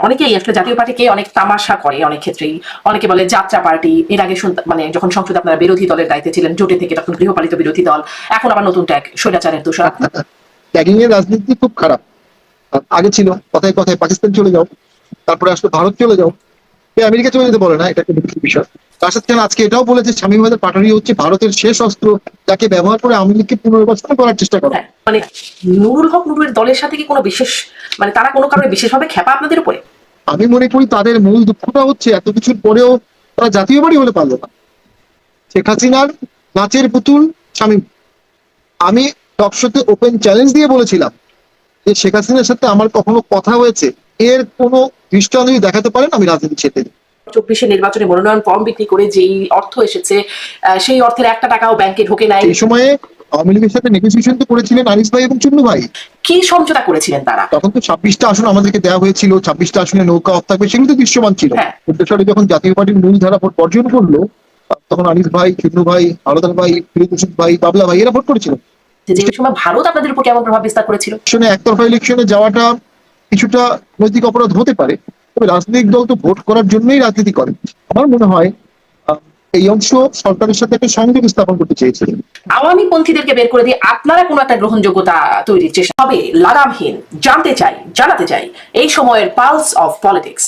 অনেকেই আসলে জাতীয় পার্টিকে অনেক তামাশা করে, অনেক ক্ষেত্রেই অনেকে বলে যাত্রা পার্টি। এর আগে মানে যখন সংসদে আপনারা বিরোধী দলের দায়িত্বে ছিলেন জোটে থেকে, তখন গৃহপালিত বিরোধী দল, এখন আবার নতুন ট্যাগ স্বৈরাচারের দোষর। ট্যাগিং এর রাজনীতি খুব খারাপ। আগে ছিল কথায় কথায় পাকিস্তান চলে যাও, তারপরে আসলে ভারত চলে যাও, আমেরিকা চলে যেতে বলে না, এটা একটা বিকৃত বিষয়। তার সাথে আজকে এটাও বলেছে শামীম হায়দার পাটোয়ারি হচ্ছে ভারতের শেষ অস্ত্র, যাকে ব্যবহার করে আওয়ামী লীগকে পুনর্বাসন করার চেষ্টা করে। মানে নুরুল হক নুরের দলের সাথে কি কোনো বিশেষ, মানে তারা কোনো কারণে বিশেষভাবে খেপা আপনাদের উপরে? আমি মনে করি তাদের মূল দুঃখটা হচ্ছে এত কিছুর পরেও তারা জাতীয় বাড়ি হলে পারলো না। শেখ হাসিনার নাচের পুতুল শামীম। আমি টকশোতে ওপেন চ্যালেঞ্জ দিয়ে বলেছিলাম যে শেখ হাসিনার সাথে আমার কখনো কথা হয়েছে, এর কোনো দৃষ্টান্ত যদি দেখাতে পারেন আমি রাজনীতি ছেড়ে দিই। 24 নির্বাচনে মনোনয়ন ফর্ম বিক্রি করে যেই অর্থ এসেছে, সেই অর্থের 1 টাকাও ব্যাংকে ঢোকে নাই। এই সময়ে আওয়ামী লীগের সাথে নেগোসিয়েশন তো করেছিলেন আনিস ভাই এবং চুন্নু ভাই। কি সমঝোতা করেছিলেন তারা? তখন তো 26টা আসন আমাদেরকে দেওয়া হয়েছিল, 26টা আসনে নৌকা অফ থাকবে, সেগুলো তো দৃশ্যমান ছিল। উত্তরসরে যখন জাতীয় পার্টির মূল ধারা ভোট বর্জন করলো, তখন আনিস ভাই, চুন্নু ভাই, আলাদার ভাই, ফিরোজ ভাই, বাবলা ভাই এরা ভোট করেছিল। যে সময় ভারত আপনাদের উপর কেমন প্রভাব বিস্তার করেছিল? একতরফা ইলেকশনে যাওয়াটা কিছুটা নৈতিক অপরাধ হতে পারে, তবে রাজনৈতিক দল তো ভোট করার জন্যই রাজনীতি করে। আমার মনে হয় এই অংশ সরকারের সাথে একটা সংযোগ স্থাপন করতে চেয়েছিলেন। আওয়ামী পন্থীদেরকে বের করে দিয়ে আপনারা কোনো একটা গ্রহণযোগ্যতা তৈরির চেষ্টা হবে লাগামহীন। জানাতে চাই এই সময়ের পালস অফ পলিটিক্স।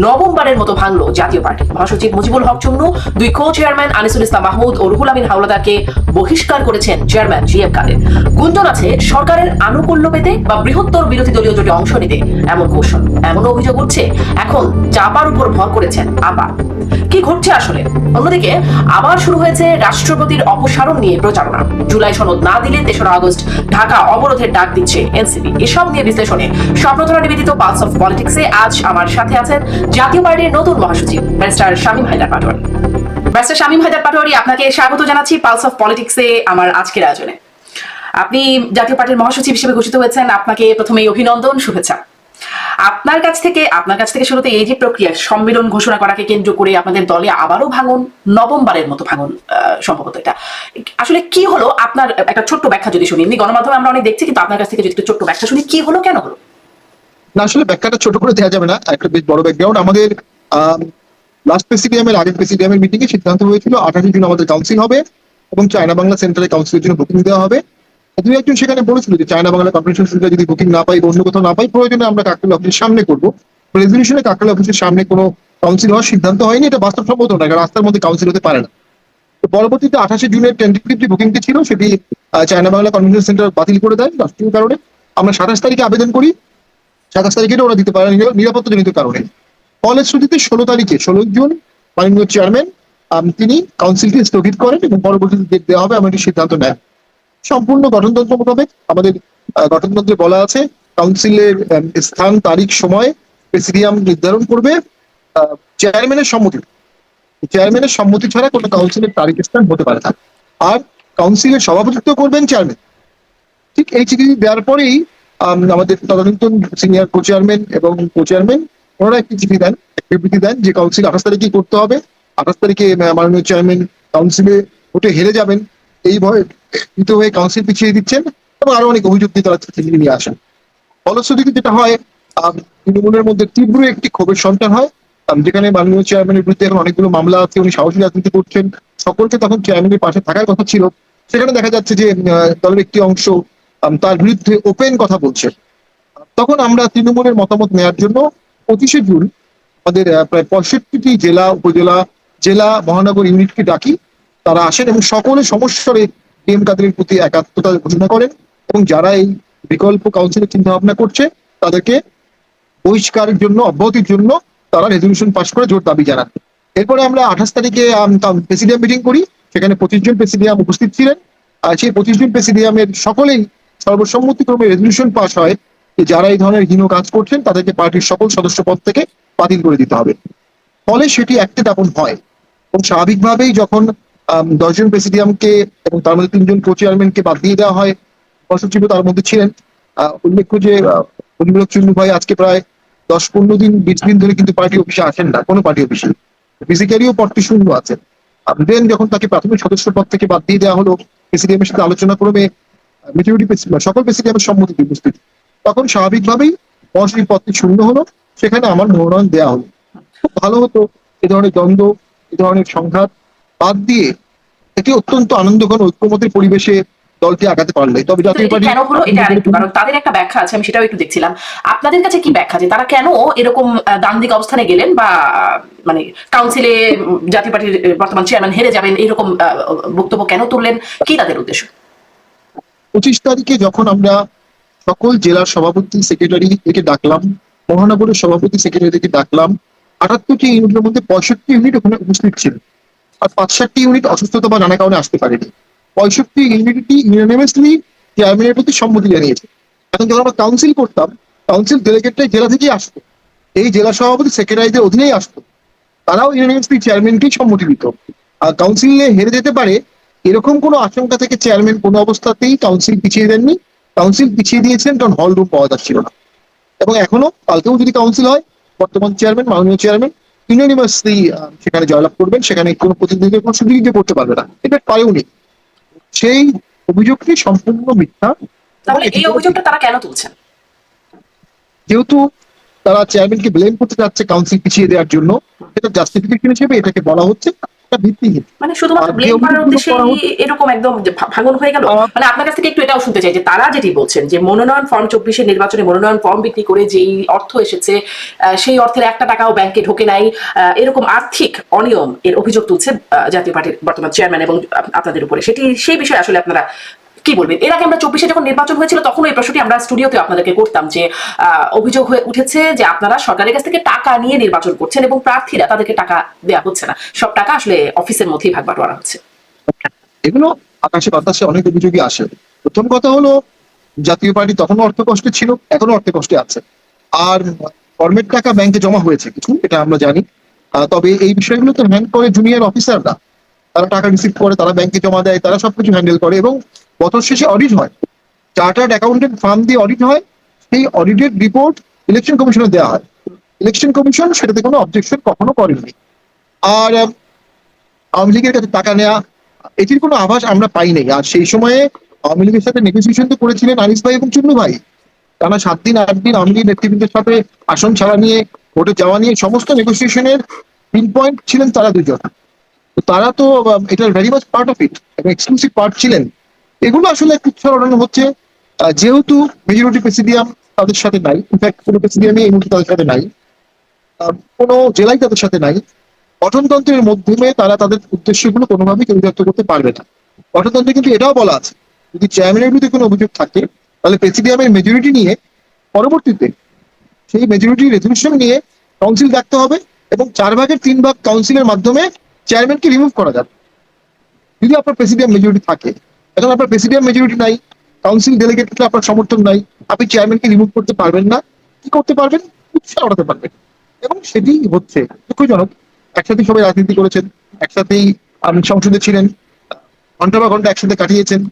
নবমবারের মতো ভাঙলো জাতীয় পার্টি। মহাসচিব মুজিবুল হক চুন্নু, 2 কো-চেয়ারম্যান আনিসুল ইসলাম মাহমুদ ও রুহুল আমিন হাওলাদারকে বহিষ্কার করেছেন চেয়ারম্যান জিএম কাদের। গুঞ্জন আছে সরকারের আনুকূল্য পেতে বা বৃহত্তর বিরোধী দলীয় জোটে অংশ নিতে এমন কৌশল। এমন অভিযোগ উঠছে এখন চাপার উপর ভর করেছেন আপা। কি ঘটছে আসলে? অন্যদিকে আবার শুরু হয়েছে রাষ্ট্রপতির অপসারণ নিয়ে প্রচারণা। জুলাই সনদ না দিলে 3রা আগস্ট ঢাকা অবরোধের ডাক দিচ্ছে এনসিপি। এসব নিয়ে বিশ্লেষণে স্বপ্নধরা নিবেদিত পালস অফ পলিটিক্সে আজ আমার সাথে আছেন জাতীয় পার্টির নতুন মহাসচিব ব্যারিস্টার শামীম হায়দার পাটোয়ারি। ব্যারিস্টার শামীম হায়দার পাটোয়ারি, আপনাকে স্বাগত জানাচ্ছি পালস অফ পলিটিক্সে আমার আজকের আয়োজনে। আপনি জাতীয় পার্টির মহাসচিব হিসেবে ঘোষিত হয়েছেন, আপনাকে প্রথমেই অভিনন্দন, শুভেচ্ছা। আপনার কাছ থেকে শুরুতে এই যে প্রক্রিয়া সম্মেলন ঘোষণা করাকে কেন্দ্র করে আপনাদের দলে আবারও ভাঙন, নবমবারের মতো ভাঙন সম্ভবত, এটা আসলে কি হলো? আপনার একটা ছোট্ট ব্যাখ্যা যদি শুনি। এমনি গণমাধ্যমে আমরা অনেক দেখছি, কিন্তু আপনার কাছ থেকে যদি একটু ছোট্ট ব্যাখ্যা শুনি, কি হলো, কেন হলো? না, আসলে ব্যাখ্যাটা ছোট করে দেওয়া যাবে না, একটা বেশ বড় ব্যাকগ্রাউন্ড। আমাদের লাস্ট প্রেসিডিয়ামের আগের প্রেসিডিয়ামের মিটিং এ সিদ্ধান্ত হয়েছিল 28 জুন আমাদের কাউন্সিল হবে এবং চায়না বাংলা সেন্টারে কাউন্সিলের জন্য বুকিং দেওয়া হবে। দুই একজন সেখানে বলেছিল যে চায়না বাংলা কর্পোরেশন সেন্টারে যদি বুকিং না পাই, অন্য কোথাও না পাই, প্রয়োজনে আমরা কাকরাইল অফিসের সামনে করবো। রেজলিউশনে কাকরাইল অফিসের সামনে কোনো কাউন্সিল হওয়ার সিদ্ধান্ত হয়নি, এটা বাস্তবসম্মত না, কারণ রাস্তার মধ্যে কাউন্সিল হতে পারে না। তো পরবর্তীতে 28 জুনের টেন্টেটিভলি বুকিংটি ছিল, সেটি চায়না বাংলা কনভেনশন সেন্টার বাতিল করে দেয় রাষ্ট্রীয় কারণে। আমরা 27 তারিখে আবেদন করি, 27 তারিখে ওরা দিতে পারে নিরাপত্তাজনিত কারণে। ফলশ্রুতিতে 16 জুন মাননীয় চেয়ারম্যান তিনি কাউন্সিলকে স্থগিত করেন এবং পরবর্তীতে ডেট দেওয়া হবে এমন একটি সিদ্ধান্ত নেন। সম্পূর্ণ গঠনতন্ত্র মোতাবেক আমাদের গঠনতন্ত্রে বলা আছে কাউন্সিলের স্থান, তারিখ, সময় প্রেসিডিয়াম নির্ধারণ করবে চেয়ারম্যানের সম্মতি। চেয়ারম্যানের সম্মতি ছাড়া কোনো কাউন্সিলের তারিখ স্থান হতে পারে না। আর কাউন্সিলের সভাপতিত্ব করবেন চেয়ারম্যান। ঠিক এই চিঠি দেওয়ার পরেই আমাদের তদানীন্তন সিনিয়র কো চেয়ারম্যান এবং কো চেয়ারম্যান ওনারা একটি চিঠি দেন, এক বিবৃতি দেন যে কাউন্সিল 28 তারিখেই করতে হবে। 28 তারিখে মাননীয় চেয়ারম্যান কাউন্সিলে ভোটে হেরে যাবেন এই ভয়ে ভীত হয়ে কাউন্সিল পিছিয়ে দিচ্ছেন এবং আরো অনেক অভিযোগ দিয়ে তারা চিঠি নিয়ে আসেন। ফলশ্রুতিতে যেটা হয়, তৃণমূলের মধ্যে তীব্র একটি ক্ষোভের সঞ্চার হয়, যেখানে মাননীয় চেয়ারম্যানের বিরুদ্ধে এখন অনেকগুলো মামলা আছে, উনি সাহসী রাজনীতি করছেন, সকলকে তখন চেয়ারম্যানের পাশে থাকার কথা ছিল। সেখানে দেখা যাচ্ছে যে দলের একটি অংশ তার বিরুদ্ধে ওপেন কথা বলছে। তখন আমরা তৃণমূলের মতামত নেওয়ার জন্য 25 জুন আমাদের প্রায় 65টি জেলা, উপজেলা, জেলা, মহানগর ইউনিটকে ডাকি। তারা আসেন এবং সকলে সমস্যারে এম কাদেরের প্রতি একাত্মতা ঘোষণা করেন এবং যারা এই বিকল্প কাউন্সিলের চিন্তা ভাবনা করছে তাদেরকে বহিষ্কারের জন্য, অব্যাহতির জন্য তারা রেজলিউশন পাস করে জোর দাবি জানান। এরপরে আমরা 28 তারিখে প্রেসিডিয়াম মিটিং করি, সেখানে 25 জন প্রেসিডিয়াম উপস্থিত ছিলেন। আর সেই 25 জন প্রেসিডিয়ামের সকলেই সর্বসম্মতিক্রমে রেজলিউশন পাস হয় যে যারা এই ধরনের হীন কাজ করছেন তাদেরকে পার্টির সকল সদস্য পদ থেকে বাতিল করে দিতে হবে। ফলে সেটি একটি দাপন হয় এবং স্বাভাবিকভাবেই যখন 10 জন প্রেসিডিয়ামকে এবং তার মধ্যে 3 জন কো চেয়ারম্যানকে বাদ দিয়ে দেওয়া হয়, মহাসচিব তার মধ্যে ছিলেন। উল্লেখ্য যে মুজিবুল হক চুন্নু ভাই আজকে প্রায় 10-15 দিন 20 দিন ধরে কিন্তু পার্টি অফিসে আসেন না, কোনো পার্টি অফিসে, ফিজিক্যালিও পদটি শূন্য আছেন। দেন যখন তাকে প্রাথমিক সদস্য পদ থেকে বাদ দিয়ে দেওয়া হলো, প্রেসিডিয়ামের সাথে আলোচনা ক্রমে মেজরিটি সকল প্রেসিডিয়ামের সম্মতিতে উপস্থিত, তখন স্বাভাবিকভাবেই মহাসচিব পদটি শূন্য হলো সেখানে আমার মনোনয়ন দেওয়া হলো। খুব ভালো হতো এ ধরনের দ্বন্দ্ব, এ ধরনের সংঘাত বাদ দিয়ে একটি অত্যন্ত আনন্দঘন ঐক্যমতের পরিবেশে দলটি আগাতে পারলে। তবে কিন্তু জাতীয় এটি পার্টি কেন হলো এটা আরেকটু, কারণ তাদের একটা ব্যাখ্যা আছে, আমি সেটাও একটু দেখছিলাম। আপনাদের কাছে কি ব্যাখ্যা যে তারা কেন এরকম দ্বান্দ্বিক অবস্থানে গেলেন, বা মানে কাউন্সিলে জাতীয় পার্টির বর্তমান চেয়ারম্যান হেরে যাবেন এরকম বক্তব্য কেন তুললেন, কি তাদের উদ্দেশ্য? 25 তারিখে যখন আমরা সকল জেলার সভাপতি সেক্রেটারি থেকে ডাকলাম, মহানগরের সভাপতি সেক্রেটারিকে ডাকলাম, 78টি ইউনিটের মধ্যে 65 ইউনিট ওখানে উপস্থিত ছিল, আর 5-7টি ইউনিট অসুস্থতা বা নানা কারণে আসতে পারেনি। 65 ইউনিটটি ইউনানিমাসলি চেয়ারম্যানের প্রতি সম্মতি জানিয়েছে। এখন যখন আমরা কাউন্সিল করতাম, কাউন্সিল ডেলিগেটটাই জেলা থেকেই আসতো, এই জেলা সভাপতি সেক্রেটারিদের অধীনেই আসতো, তারাও ইউনানিমাসলি চেয়ারম্যানকেই সম্মতি দিত। আর কাউন্সিলে হেরে যেতে পারে এরকম কোনো আশঙ্কা থেকে চেয়ারম্যান কোনো অবস্থাতেই কাউন্সিল পিছিয়ে দেননি। কাউন্সিল পিছিয়ে দিয়েছেন কারণ হল রুম পাওয়া যাচ্ছিল না। এবং এখনো কালকেও যদি কাউন্সিল হয়, বর্তমান চেয়ারম্যান, মাননীয় চেয়ারম্যান ইউনানিমাসলি সেখানে জয়লাভ করবেন, সেখানে কোনো প্রতিনিধিদের কোনো সুযোগ করতে পারবে না, এটা পারেও নি। সেই অভিযোগটি সম্পূর্ণ মিথ্যা। তাহলে এই অভিযোগটা তারা কেন তুলছেন? যেহেতু তারা চেয়ারম্যানকে ব্লেম করতে চাচ্ছে কাউন্সিল পিছিয়ে দেওয়ার জন্য, এটা জাস্টিফিকেশন হিসেবে এটাকে বলা হচ্ছে, এটা ভিত্তিহীন। মানে শুধুমাত্র আর যে ব্লেম করার অভিযোগগুলো উদ্দেশ্যে করা হচ্ছে, এরকম একদম যে ভাঙন হয়ে গেল। মানে আপনার কাছ থেকে একটু এটাও শুনতে চাই যে তারা যেটি বলছেন যে মনোনয়ন ফর্ম 24 নির্বাচনে মনোনয়ন ফর্ম বিক্রি করে যেই অর্থ এসেছে, সেই অর্থের একটা টাকাও ব্যাংকে ঢোকে নাই, এরকম আর্থিক অনিয়ম এর অভিযোগ তুলছে জাতীয় পার্টির বর্তমান চেয়ারম্যান এবং আপনাদের উপরে। সেই বিষয়ে আসলে আপনারা কি বলবেন? এর আগে আমরা 24-এ যখন নির্বাচন হয়েছিল তখন এই প্রশ্নটি আমরা স্টুডিওতে আপনাদেরকে করতাম যে অভিযোগ হয়ে উঠেছে যে আপনারা সরকারের কাছ থেকে টাকা নিয়ে নির্বাচন করছেন এবং প্রার্থীরা তাদেরকে টাকা দেওয়া হচ্ছে না, সব টাকা আসলে অফিসের মধ্যেই ভাগ বাটোয়ারা হচ্ছে। এগুলো আকাশে বাতাসে অনেক অভিযোগই আসে। প্রথম কথা হলো, জাতীয় পার্টি তখনও অর্থ কষ্টে ছিল, এখনো অর্থ কষ্টে আছে। আর ফর্মের টাকা ব্যাংকে জমা হয়েছে কিছু, এটা আমরা জানি। তবে এই বিষয়গুলো তো হ্যান্ড করে জুনিয়র অফিসাররা, তারা টাকা রিসিভ করে, তারা ব্যাংকে জমা দেয়, তারা সবকিছু হ্যান্ডেল করে এবং বছর শেষে অডিট হয়, চার্টার্ড অ্যাকাউন্টেন্ট ফার্ম দিয়ে অডিট হয়, সেই অডিটেড রিপোর্ট ইলেকশন কমিশনে দেওয়া হয়। ইলেকশন কমিশন সেটাতে কোনো অবজেকশন কখনো করেনি। আর আওয়ামী লীগের কাছে টাকা নেওয়া, এটির কোনো আভাস আমরা পাই নাই। আর সেই সময়ে আওয়ামী লীগের সাথে নেগোসিয়েশন তো করেছিলেন আনিস ভাই এবং চুন্নু ভাই, টানা 7 দিন 8 দিন আওয়ামী লীগ নেতৃবৃন্দের সাথে আসন ছাড়া নিয়ে, ভোটে যাওয়া নিয়ে সমস্ত নেগোসিয়েশনের পিন পয়েন্ট ছিলেন তারা দুজন। তো তারা তো এটার very much part of it এবং এক্সক্লুসিভ পার্ট ছিলেন। এগুলো আসলে একটু ছড়ানো হচ্ছে। যেহেতু মেজরিটি প্রেসিডিয়াম তাদের সাথে নাই, ইনফ্যাক্ট কোনো প্রেসিডিয়ামে এই মুহূর্তে তাদের সাথে নাই, কোনো জেলায় তাদের সাথে নাই, গঠনতন্ত্রের মাধ্যমে তারা তাদের উদ্দেশ্যগুলো কোনোভাবেই চরিতার্থ করতে পারবে না। গঠনতন্ত্রে কিন্তু এটাও বলা আছে, যদি চেয়ারম্যানের বিরুদ্ধে কোনো অভিযোগ থাকে তাহলে প্রেসিডিয়ামের মেজরিটি নিয়ে পরবর্তীতে সেই মেজরিটি রেজলিউশন নিয়ে কাউন্সিল ডাকতে হবে এবং 4/3 কাউন্সিলের মাধ্যমে চেয়ারম্যানকে রিমুভ করা যাবে যদি আপনার প্রেসিডিয়াম মেজরিটি থাকে। এখন আপনার প্রেসিডিয়াম মেজরিটি নাই, কাউন্সিল ডেলিগেট আপনার সমর্থন নাই, আপনি চেয়ারম্যানকে রিমুভ করতে পারবেন না। কি করতে পারবেন? উৎসাহ ওঠাতে পারবেন। এবং সেটি হচ্ছে দুঃখজনক। একসাথে সবাই রাজনীতি করেছেন, একসাথেই সংসদে ছিলেন, ঘন্টা বা ঘন্টা একসাথে কাটিয়েছেন,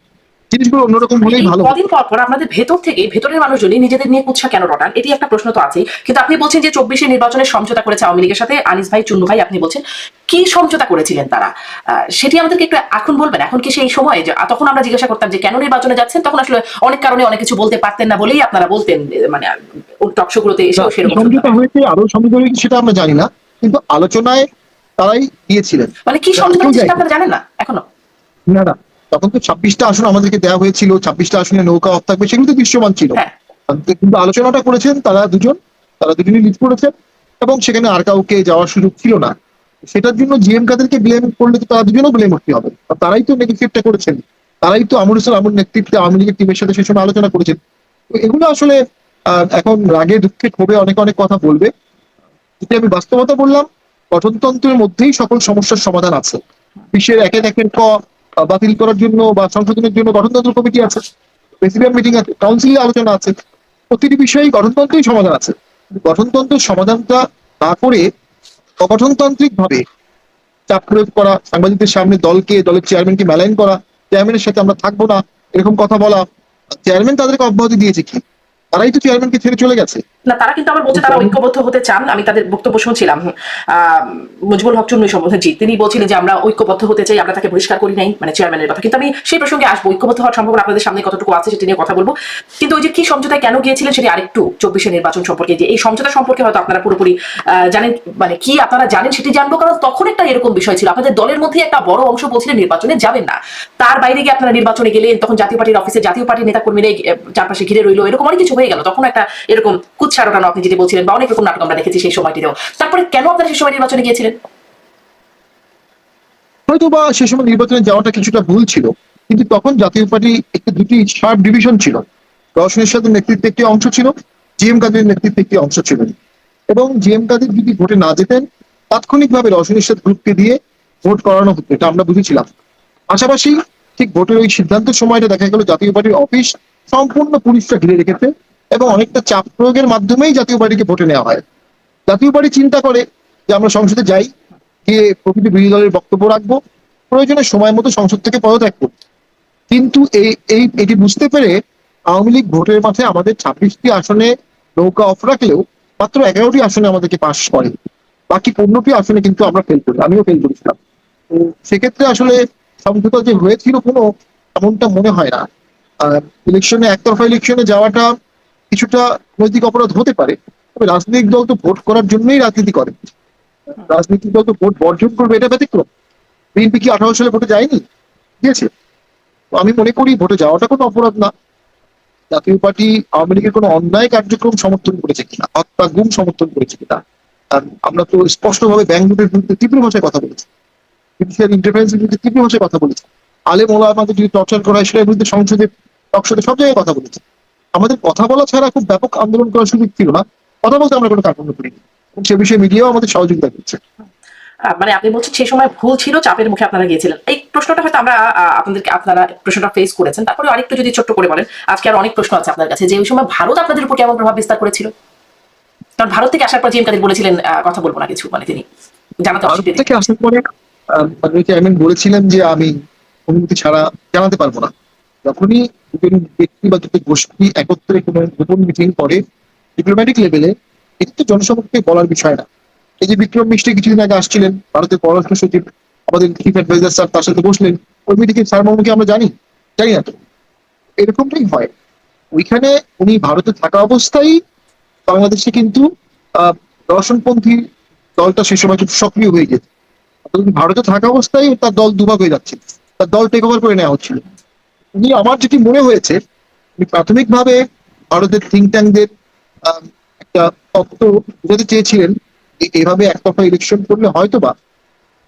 জিনিসগুলো অন্যরকম হলেই ভালো। কদিন পর পর আপনাদের ভেতর থেকে, ভেতরের মানুষজনই নিজেদের নিয়ে কুৎসা কেন রটান, এটি একটা প্রশ্ন তো আছেই। কিন্তু আপনি বলছেন যে 24-এ নির্বাচনের সমঝোতা করেছে আওয়ামী লীগের সাথে আনিস ভাই, চুন্নু ভাই, আপনি বলছেন কি সমঝোতা করেছিলেন তারা, সেটি আমাদেরকে একটু এখন বলবেন। এখন কি সেই সময়, তখন আমরা জিজ্ঞাসা করতাম যে কেন নির্বাচনে যাচ্ছেন, তখন আসলে অনেক কারণে অনেক কিছু বলতে পারতেন না বলেই আপনারা বলতেন, মানে টকশোগুলোতে এসেও সেরকম সমঝোতা হয়েছে, আরো সমঝোতা হয়েছে সেটা আমরা জানি না, কিন্তু আলোচনায় তারাই দিয়েছিলেন। মানে কি সমঝোতা হয়েছে সেটা আপনারা জানেন না এখনো? না না, তখন তো 26টা আসন আমাদেরকে দেওয়া হয়েছিল, 26টা আসনে নৌকা অফ থাকবে, সেগুলো তো দৃশ্যমান ছিল। কিন্তু আলোচনাটা করেছেন তারা দুজনই লিড করেছেন এবং সেখানে আর কাউকে যাওয়ার সুযোগ ছিল না। সেটার জন্য জিএম কাদেরকে ব্লেম করলে তো তারা দুজনও ব্লেম হতে হবে। তারাই তো নেগেটিভটা করেছেন, তারাই তো আমর হোসেন আমর নেতৃত্বে আওয়ামী লীগের টিমের সাথে সেই সময় আলোচনা করেছেন। তো এগুলো আসলে এখন রাগে দুঃখে ক্ষোভে অনেক অনেক কথা বলবে। যদি আমি বাস্তবতা বললাম, গঠনতন্ত্রের মধ্যেই সকল সমস্যার সমাধান আছে। বিশ্বের একের ক বাতিল করার জন্য বা সংশোধনের জন্য গঠনতন্ত্র কমিটি আছে, প্রেসিডেন্ট মিটিং আছে, কাউন্সিলে আলোচনা আছে, প্রতিটি বিষয়েই গঠনতন্ত্রেই সমাধান আছে। গঠনতন্ত্রের সমাধানটা না করে অগঠনতান্ত্রিক ভাবে চাপ প্রয়োগ করা, সাংবাদিকদের সামনে দলের চেয়ারম্যানকে মেলাইন করা, চেয়ারম্যানের সাথে আমরা থাকবো না এরকম কথা বলা, চেয়ারম্যান তাদেরকে অব্যাহতি দিয়েছে কি? তারাই তো চেয়ারম্যানকে ছেড়ে চলে গেছে। না, তারা কিন্তু আবার বলছে তারা ঐক্যবদ্ধ হতে চান। আমি তাদের বক্তব্য শুনছিলাম। মুজিবুল হক চুন্নু সম্বন্ধে জি, তিনি বলছিলেন যে আমরা ঐক্যবদ্ধ হতে চাই, আমরা তাকে বহিষ্কার করি নাই, মানে চেয়ারম্যানের কথা। কিন্তু আমি সেই প্রসঙ্গে আসবো, ঐক্যবদ্ধ হওয়ার সম্ভাবনা আপনাদের সামনে কতটুকু আছে সেটা নিয়ে কথা বলবো। কিন্তু ওই যে কি সমঝোতায় কেন গিয়েছিলেন সেটা আরেকটু 24-এর নির্বাচন সম্পর্কে, যে এই সমঝোতা সম্পর্কে হয়তো আপনারা পুরোপুরি জানেন, মানে কি আপনারা জানেন সেটি জানবো। কারণ তখন একটা এরকম বিষয় ছিল, আপনাদের দলের মধ্যে একটা বড় অংশ বলছিলেন নির্বাচনে যাবেন না, তার বাইরে গিয়ে আপনারা নির্বাচনে গেলেন। তখন জাতীয় পার্টির অফিসে জাতীয় পার্টির নেতাকর্মীরা চারপাশে ঘিরে রইলো, এরকম অনেক কিছু হয়ে গেল। তখন একটা এরকম কুৎসা রটানো আপনি যেটি বলছিলেন, বা অনেক রকম নাটক আমরা দেখেছি সেই সময়টিতেও। তারপরে কেন আপনারা সেই সময় নির্বাচনে গিয়েছিলেন? হয়তো বা সে সময় নির্বাচনে যাওয়াটা কিছুটা ভুল ছিল, কিন্তু তখন জাতীয় পার্টি একটি দুটি শার্প ডিভিশন ছিল। রওশন এরশাদের নেতৃত্বে একটি অংশ ছিল, জিএম কাদের নেতৃত্বে একটি অংশ ছিল, এবং জিএম কাদের যদি ভোটে না যেতেন তাৎক্ষণিকভাবে রওশন এরশাদ গ্রুপকে দিয়ে ভোট করানো হতো, এটা আমরা বুঝেছিলাম। পাশাপাশি ঠিক ভোটের ওই সিদ্ধান্তের সময়টা দেখা গেল জাতীয় পার্টির অফিস সম্পূর্ণ পুলিশরা ঘিরে রেখেছে, এবং অনেকটা চাপ প্রয়োগের মাধ্যমেই জাতীয় পার্টিকে ভোটে নেওয়া হয়। জাতীয় পার্টি চিন্তা করে যে আমরা সংসদে যাই, গিয়ে প্রকৃতি বিরোধী দলের বক্তব্য রাখবো, প্রয়োজনে সময় মতো সংসদ থেকে পদত্যাগ করবো। কিন্তু এটি বুঝতে পেরে আওয়ামী লীগ ভোটের মাঠে আমাদের 26টি আসনে নৌকা অফ রাখলেও মাত্র 11টি আসনে আমাদেরকে পাস করে। বাকি 15টি আসনে কিন্তু আমরা ফেল করি, আমিও ফেল করেছিলাম। তো সেক্ষেত্রে আসলে সমঝোতা যে হয়েছিল কোনো এমনটা মনে হয় না। ইলেকশনে একতরফা ইলেকশনে যাওয়াটা কিছুটা নৈতিক অপরাধ হতে পারে, তবে রাজনৈতিক দল তো ভোট করার জন্যই রাজনীতি করে। রাজনৈতিক দল তো ভোট বর্জন করবে, এটা ব্যতিক্রম। বিএনপি কি 18 সালে ভোটে যায়নি? গিয়েছে। তো আমি মনে করি ভোটে যাওয়াটা কোনো অপরাধ না। জাতীয় পার্টি আওয়ামী লীগের কোনো অন্যায় কার্যক্রম সমর্থন করেছে কিনা, হত্যা গুম সমর্থন করেছে কিনা, আমরা তো স্পষ্টভাবে ব্যাংক লুটের বিরুদ্ধে তীব্র ভাষায় কথা বলেছি, জুডিশিয়াল ইন্টারফারেন্সের বিরুদ্ধে তীব্র ভাষায় কথা বলেছি, আলেম ওলামাদের যদি টর্চার করা হয় সেটার বিরুদ্ধে সংসদে টকশোতে সব জায়গায় কথা বলেছি। আমাদের কথা বলা ছাড়া খুব ব্যাপক আন্দোলন করার সুযোগ ছিল না, কথা বলতে আমরা কোনো কার্পণ্য করিনি, এবং সে বিষয়ে মিডিয়াও আমাদের সহযোগিতা করছে। মানে আপনি বলছেন সেই সময় ভুল ছিল, চাপের মুখে আপনারা গিয়েছিলেন। এই প্রশ্নটা হয়তো আমরা আপনারা প্রশ্নটা ফেস করেছেন, তারপরে আরেকটু যদি ছোট্ট করে বলেন, আজকে আর অনেক প্রশ্ন আছে আপনার কাছে, যে ওই সময় ভারত আপনাদের উপর কেমন প্রভাব বিস্তার করেছিল? কারণ ভারত থেকে আসার পর জিএম কাদের বলেছিলেন কথা বলবো না কিছু, মানে তিনি জানাতে ভারত অস্বীকৃতি। থেকে আসার পরে চেয়ারম্যান বলেছিলেন যে আমি অনুমতি ছাড়া জানাতে পারবো না। যখনই দুজন ব্যক্তি বা দুটো গোষ্ঠী একত্রে কোনো গোপন মিটিং করে ডিপ্লোম্যাটিক লেভেলে, এটা তো জনসমক্ষে বলার বিষয় না। এই যে বিক্রম মিশ্রি কিছুদিন আগে আসছিলেন, ভারতের পররাষ্ট্র সচিব, আমাদের চিফ অ্যাডভাইজার স্যার তার সাথে বসলেন, ওই মিটিংয়ে স্যার মর্মকে আমরা জানি জানি না তো। এরকমটাই হয়। ওইখানে উনি ভারতে থাকা অবস্থায় বাংলাদেশে কিন্তু দর্শনপন্থী দলটা সে সময় খুব সক্রিয় হয়ে গেছে। ভারতে থাকা অবস্থায় তার দল দুভাগ হয়ে যাচ্ছে, তার দল টেক ওভার করে নেওয়া হচ্ছিল। উনি, আমার যেটি মনে হয়েছে, উনি প্রাথমিকভাবে ভারতের থিঙ্ক ট্যাঙ্কদের একটা তত্ত্ব বোঝাতে চেয়েছিলেন যে এভাবে একতরফা ইলেকশন করলে হয়তো বা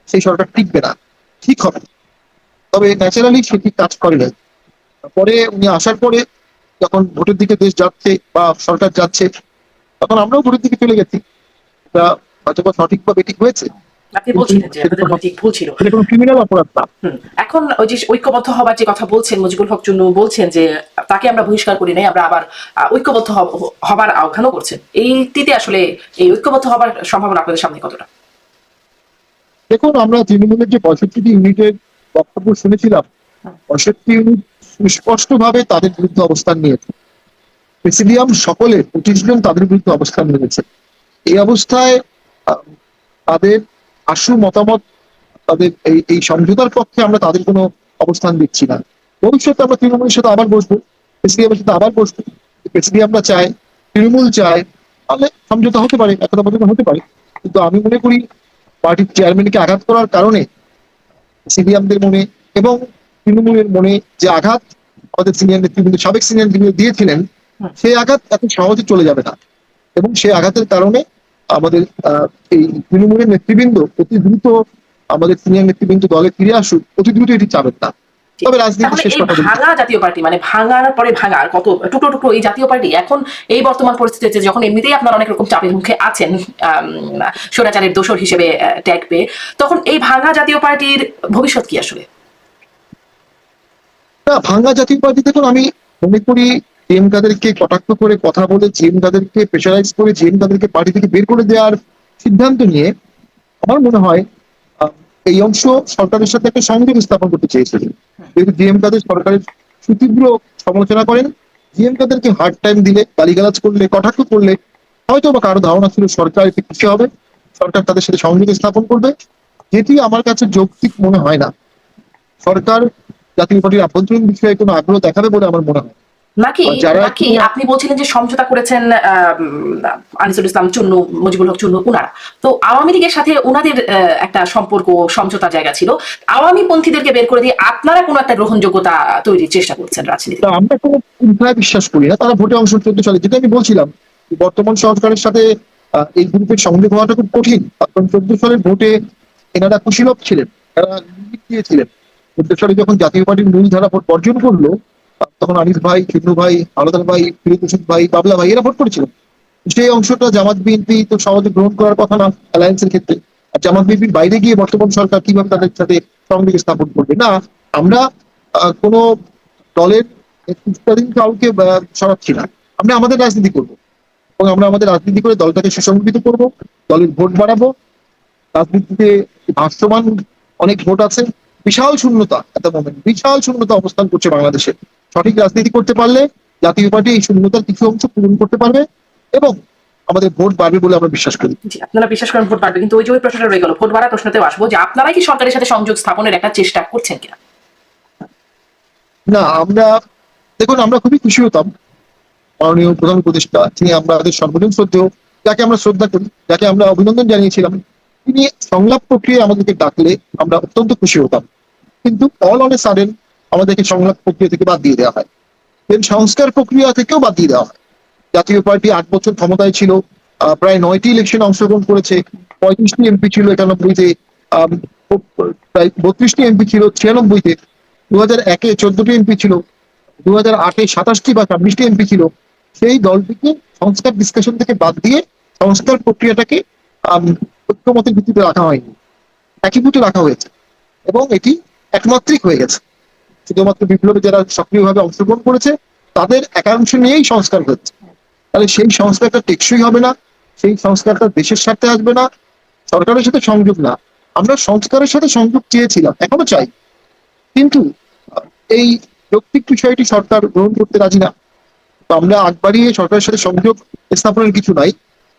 সেই সরকার টিকবে না, ঠিক হবে। তবে ন্যাচারালি সেটি কাজ করে নাই। পরে উনি আসার পরে যখন ভোটের দিকে দেশ যাচ্ছে বা সরকার যাচ্ছে, তখন আমরাও ভোটের দিকে চলে গেছি। এটা হয়তো বা সঠিক বা বেঠিক হয়েছে, আপনি বলছিলেন যে আপনাদের নৈতিক ভুল ছিল। এটা কোনো ক্রিমিনাল অপরাধ না। এখন ওই যে ঐক্যবদ্ধ হবার যে কথা বলছেন, মুজিবুল হক চুন্নু বলছেন যে তাকে আমরা বহিষ্কার করি নাই, আমরা আবার ঐক্যবদ্ধ হবার আহ্বানও করছেন। এইটিতে আসলে এই ঐক্যবদ্ধ হবার সম্ভাবনা আপনাদের সামনে কতটা? দেখুন, আমরা তৃণমূলের যে 65টি ইউনিটের বক্তব্য শুনেছিলাম, 65 ইউনিট সুস্পষ্টভাবে তাদের বিরুদ্ধে অবস্থান নিয়েছে। প্রেসিডিয়াম সকলে 25 জন তাদের বিরুদ্ধে অবস্থান নিয়েছে। এই অবস্থায় তাদের আশু মতামত, তাদের এই সমঝোতার পক্ষে আমরা তাদের কোনো অবস্থান দিচ্ছি না। ভবিষ্যতে আমরা তৃণমূলের সাথে আবার বসবো, প্রেসিডিয়ামের সাথে আবার বসবো। প্রেসিডিয়ামরা চায়, তৃণমূল চায়, তাহলে সমঝোতা হতে পারে, একতা বোঝানো হতে পারে। কিন্তু আমি মনে করি পার্টির চেয়ারম্যানকে আঘাত করার কারণে সিপিএমদের মনে এবং তৃণমূলের মনে যে আঘাত আমাদের সিনিয়র নেতৃবৃন্দ, সাবেক সিনিয়র নেতৃবৃন্দ দিয়েছিলেন, সেই আঘাত এত সহজে চলে যাবে না। এবং সেই আঘাতের কারণে আমাদের এই তৃণমূলের নেতৃবৃন্দ অতি দ্রুত আমাদের সিনিয়র নেতৃবৃন্দ দলে ফিরে আসুক, অতি দ্রুত এটি চাবেন না। তবে রাজনীতি শেষ কথা বলি, ভাঙা জাতীয় পার্টি, মানে ভাঙার পরে ভাঙার কত টুকরো টুকরো এই জাতীয় পার্টি এখন এই বর্তমান পরিস্থিতিতে যখন এমনিতেই আপনার অনেক রকম চাপের মুখে আছেন, স্বৈরাচারের দোসর হিসেবে ট্যাগ পেয়ে, তখন এই ভাঙা জাতীয় পার্টির ভবিষ্যৎ কি আসলে? ভাঙা জাতীয় পার্টি, দেখুন আমি মনে করি জিএম কাদেরকে কটাক্ষ করে কথা বলে, জিএম কাদেরকে প্রেশারাইজ করে, জিএম কাদেরকে পার্টি থেকে বের করে দেওয়ার সিদ্ধান্ত নিয়ে আমার মনে হয় এই অংশ সরকারের সাথে একটা সংযোগ স্থাপন করতে চেয়েছিলেন। যেহেতু জিএম কাদের সরকারের সুতীব্র সমালোচনা করেন, জিএম কাদেরকে হার্ড টাইম দিলে, গালিগালাজ করলে, কটাক্ষ করলে হয়তো বা কারো ধারণা ছিল সরকার এতে খুশি হবে, সরকার তাদের সাথে সংযোগ স্থাপন করবে, যেটি আমার কাছে যৌক্তিক মনে হয় না। সরকার জাতীয় পার্টির আভ্যন্তরীণ বিষয়ে কোনো আগ্রহ দেখাবে বলে আমার মনে হয়। নাকি আর যারা নাকি আপনি বলছিলেন যে সমঝোতা করেছেন আনিসুল ইসলাম চুন্নু, মুজিবুল হক চুন্নু, উনারা তো আওয়ামী লীগের সাথে উনাদের একটা সম্পর্ক সমঝোতার জায়গা ছিল, আওয়ামী পন্থীদেরকে বের করে দিয়ে আপনারা কোনো একটা গ্রহণযোগ্যতা তৈরির চেষ্টা করছেন রাজনীতিতে? তা আমরা কোনো পন্থায় বিশ্বাস করি না। তারা ভোটে অংশ 14 সালে, যেটা আমি বলছিলাম, যে বর্তমান সরকারের সাথে এই গ্রুপের সংযোগ হওয়াটা খুব কঠিন। কারণ 14 সালের ভোটে এনারা কুশীলভ ছিলেন, এরা নির্ভীক দিয়েছিলেন। 14 সালে যখন জাতীয় পার্টির মূলধারা ভোট বর্জন করলো, তখন আনিস ভাই, চুন্নু ভাই, আলাদার ভাই, ফিরোজ হোসেন ভাই, বাবলা ভাই এরা ভোট করেছিলেন। সেই অংশটা জামাত বিএনপি তো সহজে গ্রহণ করার কথা না অ্যালায়েন্সের ক্ষেত্রে। আর জামাত বিএনপির বাইরে গিয়ে বর্তমান সরকার কিভাবে তাদের সাথে সংযোগ স্থাপন করবে? না, আমরা কোনো দলের নেতৃত্বাধীন কাউকে সরাচ্ছি না। আমরা আমাদের রাজনীতি করব, এবং আমরা আমাদের রাজনীতি করে দলটাকে সুসংগঠিত করব, দলের ভোট বাড়াবো। রাজনীতিতে ভাসমান অনেক ভোট আছে, বিশাল শূন্যতা, এত মোমেন্ট বিশাল শূন্যতা অবস্থান করছে বাংলাদেশে। সঠিক রাজনীতি করতে পারলে জাতীয় পার্টি এই শূন্যতার কিছু অংশ পূরণ করতে পারবে এবং আমাদের ভোট বাড়বে বলে আমরা বিশ্বাস করি। জি, আপনারা বিশ্বাস করেন ভোট বাড়বে, কিন্তু ওই যে ওই প্রশ্নটা রয়ে গেল, ভোট বাড়ার প্রশ্নতেও আসবো যে আপনারা কি সরকারের সাথে সংযোগ স্থাপনের একটা চেষ্টা করছেন কিনা? না, আমরা দেখুন, আমরা খুবই খুশি হতাম মাননীয় প্রধান উপদেষ্টা, তিনি আমাদের সর্বজন শ্রদ্ধেয়, যাকে আমরা শ্রদ্ধা করি, যাকে আমরা অভিনন্দন জানিয়েছিলাম, তিনি সংলাপ প্রক্রিয়ায় আমাদেরকে ডাকলে আমরা অত্যন্ত খুশি হতাম। কিন্তু অল অন এ সাডেন আমাদেরকে সংলাপ প্রক্রিয়া থেকে বাদ দিয়ে দেওয়া হয়, দেন সংস্কার প্রক্রিয়া থেকেও বাদ দিয়ে দেওয়া হয়। জাতীয় পার্টি 8 বছর ক্ষমতায় ছিল, প্রায় 9টি ইলেকশনে অংশগ্রহণ করেছে, 35টি এমপি ছিল 91-তে, প্রায় 32টি এমপি ছিল 96-তে, 2001-এ 14টি এমপি ছিল, 2008-এ 27টি বা 26টি এমপি ছিল। সেই দলটিকে সংস্কার ডিসকাশন থেকে বাদ দিয়ে সংস্কার প্রক্রিয়াটাকে ঐক্যমতের ভিত্তিতে রাখা হয়নি, একীভূত রাখা হয়েছে এবং এটি একমাত্রিক হয়ে গেছে। শুধুমাত্র বিপ্লবে যারা সক্রিয়ভাবে অংশগ্রহণ করেছে তাদের একাংশ নিয়েই সংস্কার হচ্ছে। তাহলে সেই সংস্কারটা টেকসই হবে না, সেই সংস্কারটা দেশের স্বার্থে আসবে না, সরকারের সাথে সংযোগ না। আমরা সংস্কারের সাথে সংযোগ চেয়েছিলাম, এখনো চাই, কিন্তু এই যৌক্তিক বিষয়টি সরকার গ্রহণ করতে রাজি না। তো আমরা আগ বাড়িয়ে সরকারের সাথে সংযোগ স্থাপনের কিছু নাই,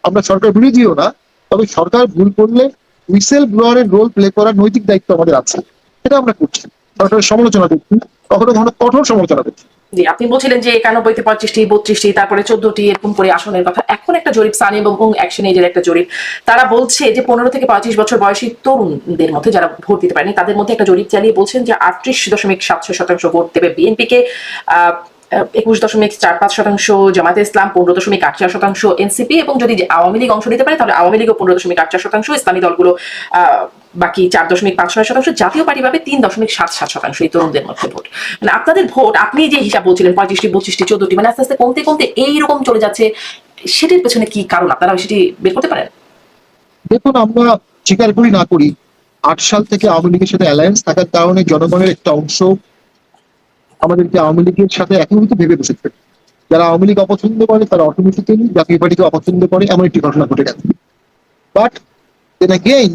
আমরা সরকার বিরোধীও না। তবে সরকার ভুল করলে হুইসেল ব্লোয়ারের রোল প্লে করার নৈতিক দায়িত্ব আমাদের আছে, সেটা আমরা করছি। সরকারের সমালোচনা করছি, কখনো কখনো কঠোর সমালোচনা করছি। জি, আপনি বলছিলেন যে 91-তে 25টি, 32টি, তারপরে 14টি এরকম করে আসনের কথা। এখন একটা জরিপ, সানি এবং অ্যাকশন এজের একটা জরিপ, তারা বলছে যে 15 থেকে 35 বছর বয়সী তরুণদের মধ্যে যারা ভোট দিতে পারেনি তাদের মধ্যে একটা জরিপ চালিয়ে বলছেন যে 38.76% ভোট দেবে বিএনপিকে, 21.45% জামায়াতে ইসলাম, 15.84% এনসিপি, এবং যদি আওয়ামী লীগ অংশ নিতে পারে তাহলে আওয়ামী লীগও 15.84%, ইসলামী দলগুলো বাকি 4.56%, জাতীয় পার্টি পাবে 3.77% এই তরুণদের মধ্যে ভোট। মানে আপনাদের ভোট, আপনি যে হিসাব বলছিলেন 35টি, 32টি, 14টি, মানে আস্তে আস্তে কমতে কমতে এইরকম চলে যাচ্ছে, সেটির পেছনে কি কারণ আপনারা সেটি বের করতে পারেন? দেখুন, আমরা স্বীকার করি না করি 8 সাল থেকে আওয়ামী লীগের সাথে অ্যালায়েন্স থাকার কারণে জনগণের একটা অংশ আমাদেরকে আওয়ামী লীগের সাথে একীভূত ভেবে বসেছে। যারা আওয়ামী লীগ অপছন্দ করে তারা অটোমেটিক্যালি জাতীয় পার্টিকে অপছন্দ করে, এমন একটি ঘটনা ঘটে গেছে। বাট দেন অ্যাগেইন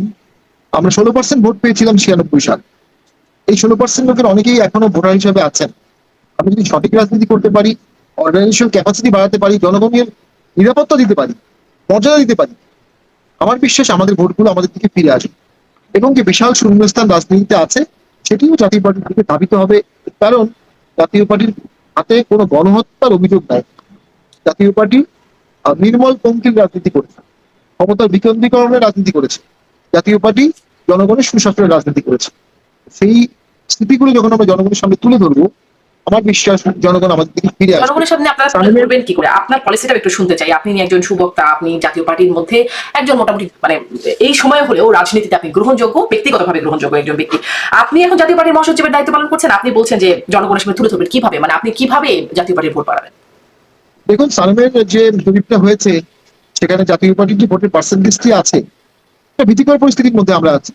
আমরা 16% ভোট পেয়েছিলাম 96 সাল। এই 16% লোকের অনেকেই এখনো ভোটার হিসেবে আছেন। আমি যদি সঠিক রাজনীতি করতে পারি, অর্গানাইজেশন ক্যাপাসিটি বাড়াতে পারি, জনগণের নিরাপত্তা দিতে পারি, মর্যাদা দিতে পারি, আমার বিশ্বাস আমাদের ভোটগুলো আমাদের দিকে ফিরে আসবে এবং যে বিশাল শূন্যস্থান রাজনীতিতে আছে সেটিও জাতীয় পার্টির দিকে ধাবিত হবে। কারণ জাতীয় পার্টির হাতে কোনো গণহত্যার অভিযোগ নাই। জাতীয় পার্টি নির্মল পঙ্কিল রাজনীতি করেছে, ক্ষমতার বিকেন্দ্রীকরণের রাজনীতি করেছে। জাতীয় পার্টি জনগণের সুশাসনের রাজনীতি করেছে। সেই স্থিতিগুলো যখন আমরা জনগণের সামনে তুলে ধরবো, আমার বিশ্বাস জনগণ আমাদের দিকে ফিরে আসবে। জনগণের সামনে আপনারা তুলে ধরবেন কি করে? আপনার পলিসিটা একটু শুনতে চাই। আপনি একজন সুবক্তা, আপনি জাতীয় পার্টির মধ্যে একজন মোটামুটি মানে এই সময় হলেও রাজনীতিতে আপনি গ্রহণযোগ্য, ব্যক্তিগতভাবে গ্রহণযোগ্য একজন ব্যক্তি। আপনি এখন জাতীয় পার্টির মহাসচিবের দায়িত্ব পালন করছেন, আপনি বলছেন যে জনগণের সামনে তুলে ধরবেন কিভাবে, মানে আপনি কিভাবে জাতীয় পার্টির ভোট বাড়াবেন? দেখুন, সালমের যে জরিপটা হয়েছে সেখানে জাতীয় পার্টির যে ভোটের পার্সেন্টেজটি আছে, একটা ভীতিকর পরিস্থিতির মধ্যে আমরা আছি।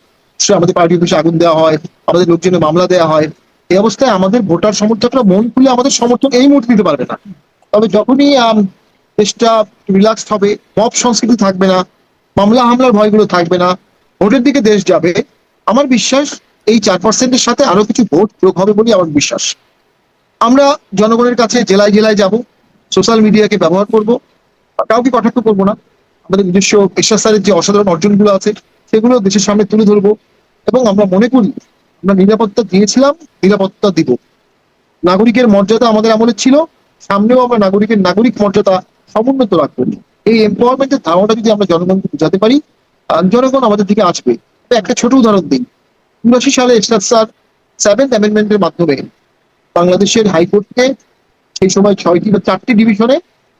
আমাদের পার্টি অফিসে আগুন দেওয়া হয়, আমাদের লোকজনের মামলা দেওয়া হয়। এই অবস্থায় আমাদের ভোটার সমর্থকরা মন খুলে আমাদের সমর্থন এই মুহূর্তে দিতে পারবে না। তবে যখনই দেশটা রিল্যাক্সড হবে, মব সংস্কৃতি থাকবে না, মামলা হামলার ভয়গুলো থাকবে না, ভোটের দিকে দেশ যাবে, আমার বিশ্বাস এই 4%-এর সাথে আরো কিছু ভোট যোগ হবে বলে আমার বিশ্বাস। আমরা জনগণের কাছে জেলায় জেলায় যাব, সোশ্যাল মিডিয়াকে ব্যবহার করব, কাউকে কটাক্ষ করবো না। আমাদের নিজস্ব পেশাচারের যে অসাধারণ অর্জনগুলো আছে সেগুলো দেশের সামনে তুলে ধরবো। এবং আমরা মনে করি আমরা নিরাপত্তা দিয়েছিলাম, নিরাপত্তা দিব। নাগরিকের মর্যাদা আমাদের আমলে ছিল, সামনেও আমরা নাগরিক মর্যাদা সমুন্নত রাখবো। এই এমপাওয়ারমেন্টের ধারণাটা যদি আমরা জনগণকে বোঝাতে পারি, জনগণ আমাদের দিকে আসবে। একটা ছোট উদাহরণ দিই। 79 সালে এরশাদ স্যার 7th অ্যামেন্ডমেন্টের মাধ্যমে বাংলাদেশের হাইকোর্টকে সেই সময় 6টি বা 4টি ডিভিশনে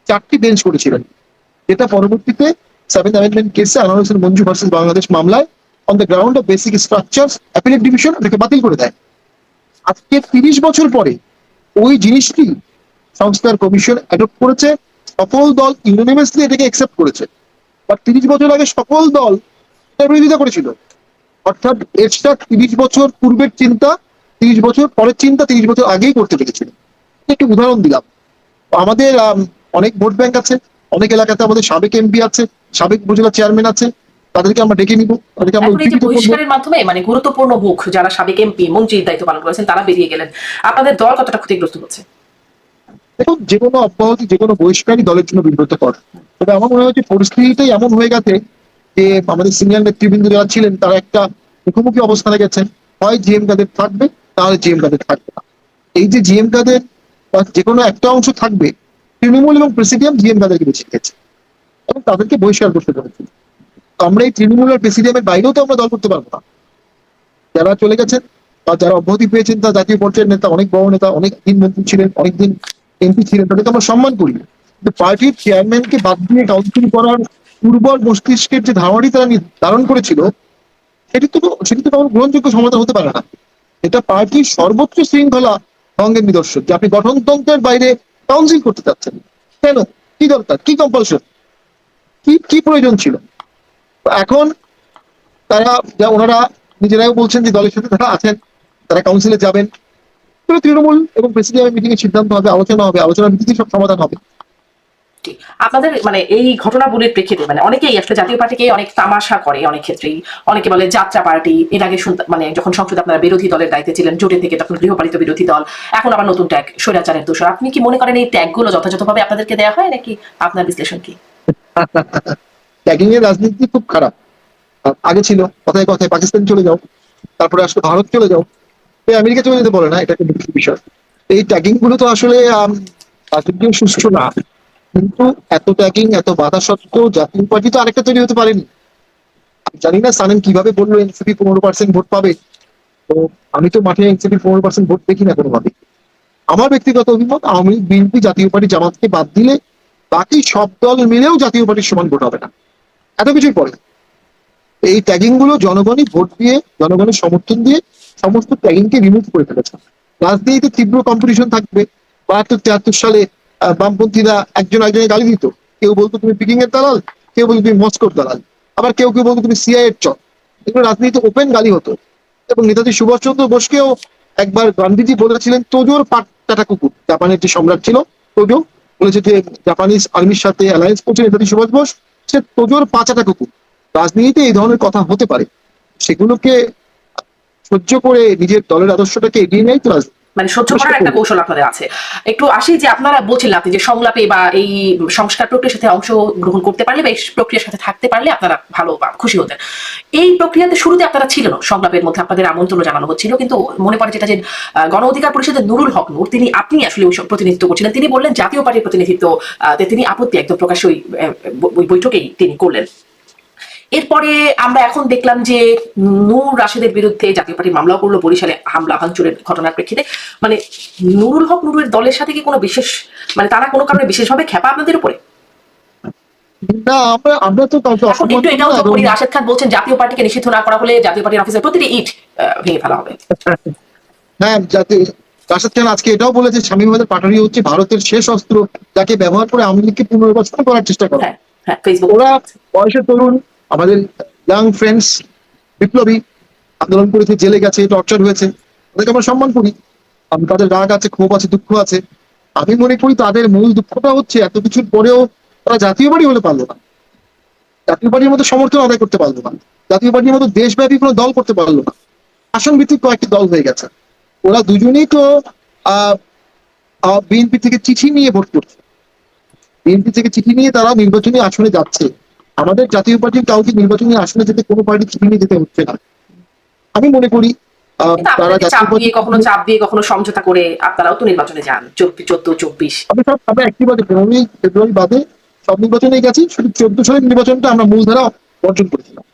4টি বেঞ্চ করেছিলেন, যেটা পরবর্তীতে 7th অ্যামেন্ডমেন্ট কেসে আনোয়ার হোসেন মঞ্জু ভার্সেস বাংলাদেশ মামলায় on the ground of basic structure appellate division এটাকে বাতিল করে দেয়। আজকে 30 বছর পরে ওই জিনিসটি সংস্কার কমিশন অ্যাডপ্ট করেছে, সকল দল ইউনানিমাসলি এটাকে অ্যাকসেপ্ট করেছে। বাট 30 বছর আগে সকল দল এটার বিরোধিতা করেছিল। অর্থাৎ এক্সট্রা 30 বছর পূর্বের চিন্তা, 30 বছর পরের চিন্তা 30 বছর আগেই করতে পেরেছিল। একটু উদাহরণ দিলাম। আমাদের অনেক ভোট ব্যাংক আছে, অনেক এলাকাতে আমাদের সাবেক এমপি আছে, সাবেক উপজেলা চেয়ারম্যান আছে, তাদেরকে আমরা ডেকে নিব, তাদেরকে আমরা এখন এই যে উজ্জীবিত করবো। বহিষ্কারের মাধ্যমে মানে গুরুত্বপূর্ণ মুখ যারা সাবেক এমপি মন্ত্রীর দায়িত্ব পালন করেছেন তারা বেরিয়ে গেলেন, আপনাদের দল কতটা ক্ষতিগ্রস্ত হচ্ছে? দেখুন, যে কোনো অব্যাহতি, যে কোনো বহিষ্কারই দলের জন্য বিব্রতকর। তবে আমার মনে হচ্ছে পরিস্থিতিটাই এমন হয়ে গেছে যে আমাদের সিনিয়র নেতৃবৃন্দ যারা ছিলেন তারা একটা মুখোমুখি অবস্থানে গেছেন, হয় জিএম কাদের থাকবে, তাহলে জিএম কাদের থাকবে না। এই যে জিএম কাদের বা যে কোনো একটা অংশ থাকবে, তৃণমূল এবং প্রেসিডিয়াম জিএম কাদেরকে বেছে গেছে এবং তাদেরকে বহিষ্কার করতে পেরেছে। আমরা এই তৃণমূল আর প্রেসিডিয়ামের বাইরেও তো আমরা দল করতে পারবো না। যারা চলে গেছেন বা যারা অব্যাহতি পেয়েছেন তারা জাতীয় পর্যায়ের নেতা, অনেক বড় নেতা, অনেক দিন মন্ত্রী ছিলেন, অনেকদিন এমপি ছিলেন, তাদেরকে আমরা সম্মান করি। কিন্তু পার্টির চেয়ারম্যানকে বাদ দিয়ে কাউন্সিল করার দুর্বল মস্তিষ্কের যে ধারণাটি তারা ধারণ করেছিল, সেটি তো কোনো গ্রহণযোগ্য সমাধান হতে পারে না। এটা পার্টির সর্বোচ্চ শৃঙ্খলা ভঙ্গের নিদর্শন যে আপনি গঠনতন্ত্রের বাইরে কাউন্সিল করতে চাচ্ছেন। কেন? কি দরকার? কি কম্পালশন? কি কি প্রয়োজন ছিল? এখন তারা ওনারা নিজেরাও বলছেন যে দলের সাথে তারা আছেন, তারা কাউন্সিলে যাবেন। তবে তৃণমূল এবং প্রেসিডিয়ামের মিটিং এ সিদ্ধান্ত হবে, আলোচনা হবে, আলোচনার ভিত্তিতে সব সমাধান হবে। ঠিক। আপনাদের মানে এই ঘটনাবলীর প্রেক্ষিতে মানে অনেকেই আসলে জাতীয় পার্টিকে অনেক তামাশা করে, অনেক ক্ষেত্রেই অনেকে বলে যাত্রা পার্টি। এর আগে মানে যখন সংসদে আপনারা বিরোধী দলের দায়িত্বে ছিলেন জোটে থেকে, তখন গৃহপালিত বিরোধী দল, এখন আবার নতুন ট্যাগ স্বৈরাচারের দোষর। আপনি কি মনে করেন এই ট্যাগগুলো যথাযথভাবে আপনাদেরকে দেওয়া হয় নাকি? আপনার বিশ্লেষণ কি? ট্যাগিং এর রাজনীতি খুব খারাপ। আগে ছিল কথায় কথায় পাকিস্তান চলে যাও, তারপরে আসলে ভারত চলে যাও, আমেরিকা চলে যেতে বলে না, এটা একটা দুঃখের বিষয়। এই ট্যাগিং গুলো তো আসলে রাজনীতিও সুষ্ঠু না। কিন্তু এত ট্যাগিং, এত বাধা সত্ত্বেও জাতীয় পার্টি তো আরেকটা তৈরি হতে পারেনি। আমি জানি না সানেম কিভাবে বললো এনসিপি 15% ভোট পাবে। তো আমি তো মাঠে এনসিপি 15% ভোট দেখি না কোনোভাবে। আমার ব্যক্তিগত অভিমত, আওয়ামী লীগ, বিএনপি, জাতীয় পার্টি, জামাতকে বাদ দিলে বাকি সব দল মিলেও জাতীয় পার্টির সমান ভোট হবে না। এত কিছুর পরে এই ট্যাগিং গুলো জনগণই ভোট দিয়ে, জনগণের সমর্থন দিয়ে সমস্ত ট্যাগিংকে রিমুভ করে ফেলেছে। রাজনীতিতে তীব্র কম্পিটিশন থাকবে। 72-73 সালে বামপন্থীরা একজন একজনের গালি দিত। কেউ বলতো তুমি পিকিং এর দালাল, কেউ বলতো তুমি মস্কোর দালাল, আবার কেউ কেউ বলতো তুমি সিআই এর চক। এগুলো রাজনীতিতে ওপেন গালি হতো। এবং নেতাজি সুভাষচন্দ্র বোসকেও একবার গান্ধীজি বলেছিলেন তোজোর পাট্টাটা কুকুর। জাপানের যে সম্রাট ছিল তোজো, বলেছে যে জাপানিজ আর্মির সাথে অ্যালায়েন্স করছে নেতাজি সুভাষ বোস, সে তোজোর পাঁচাটা কুকুর। রাজনীতিতে এই ধরনের কথা হতে পারে, সেগুলোকে সহ্য করে নিজের দলের আদর্শটাকে এগিয়ে নেয় তো রাজনীতি। মানে সহ্য করার একটা কৌশল আপনাদের আছে। একটু আসি যে আপনারা বলছিলেন আপনি যে সংলাপে বা এই সংস্কার প্রক্রিয়ার সাথে অংশগ্রহণ করতে পারলে বা এই প্রক্রিয়ার সাথে থাকতে পারলে আপনারা ভালো বা খুশি হতেন। এই প্রক্রিয়াতে শুরুতে আপনারা ছিলেন, সংলাপের মধ্যে আপনাদের আমন্ত্রণ জানানো হচ্ছিল, কিন্তু মনে পড়ে যেটা যে গণ অধিকার পরিষদের নুরুল হক নূর, তিনি আপনি আসলে ওই প্রতিনিধিত্ব করছিলেন, তিনি বললেন জাতীয় পার্টির প্রতিনিধিত্ব তিনি আপত্তি একদম প্রকাশ্যে ওই বৈঠকেই তিনি করলেন। এরপরে আমরা এখন দেখলাম যে নূর রাশেদের বিরুদ্ধে জাতীয় পার্টি মামলা করলো বরিশালে হামলা ভাঙচুরের ঘটনার প্রেক্ষিতে। মানে নুরুল হক নূরের দলের সাথে কি কোনো বিশেষ মানে তারা কোনো কারণে বিশেষভাবে খেপা আপনাদের উপরে? না, আমরা তো কাউকে এখন একটু এটাও তো করি, রাশেদ খান বলছেন জাতীয় পার্টিকে নিষিদ্ধ না করা হলে জাতীয় পার্টির অফিসের প্রতিটি ইট ভেঙে ফেলা হবে। হ্যাঁ, রাশেদ খান আজকে এটাও বলেছে শামীম আহমেদের পাটারি হচ্ছে ভারতের শেষ অস্ত্র, যাকে ব্যবহার করে আওয়ামী লীগকে পুনর্বাসন করার চেষ্টা করে। হ্যাঁ হ্যাঁ, ফেসবুক ওরা বয়সের তরুণ, আমাদের ইয়াং ফ্রেন্ডস, বিপ্লবী, আন্দোলন করেছে, জেলে গেছে, টর্চার হয়েছে, তাদেরকে আমরা সম্মান করি। তাদের রাগ আছে, ক্ষোভ আছে, দুঃখ আছে। আমি মনে করি তাদের মূল দুঃখটা হচ্ছে এত কিছুর পরেও তারা জাতীয় পার্টি হলে পারলো না, জাতীয় পার্টির মতো সমর্থন আদায় করতে পারলো না, জাতীয় পার্টির মতো দেশব্যাপী কোনো দল করতে পারলো না। আসন ভিত্তিক কয়েকটি দল হয়ে গেছে। ওরা দুজনেই তো বিএনপি থেকে চিঠি নিয়ে ভোট করছে, বিএনপি থেকে চিঠি নিয়ে তারা নির্বাচনী আসনে যাচ্ছে। আমাদের জাতীয় পার্টির কাউকে নির্বাচনী আসনে যেতে কোনো পার্টি ছিনিয়ে যেতে হচ্ছে না। আমি মনে করি কিন্তু তারা আপনাদেরকে জাতীয় চাপ পার্টি, দিয়ে কখনো সমঝোতা করে আপনারাও তো নির্বাচনে যান 14-24। আমরা একটি বাদে 15 ফেব্রুয়ারি বাদে সব নির্বাচনে গেছি, শুধু 14 সালের নির্বাচনটা আমরা মূলধারা বর্জন করেছিলাম।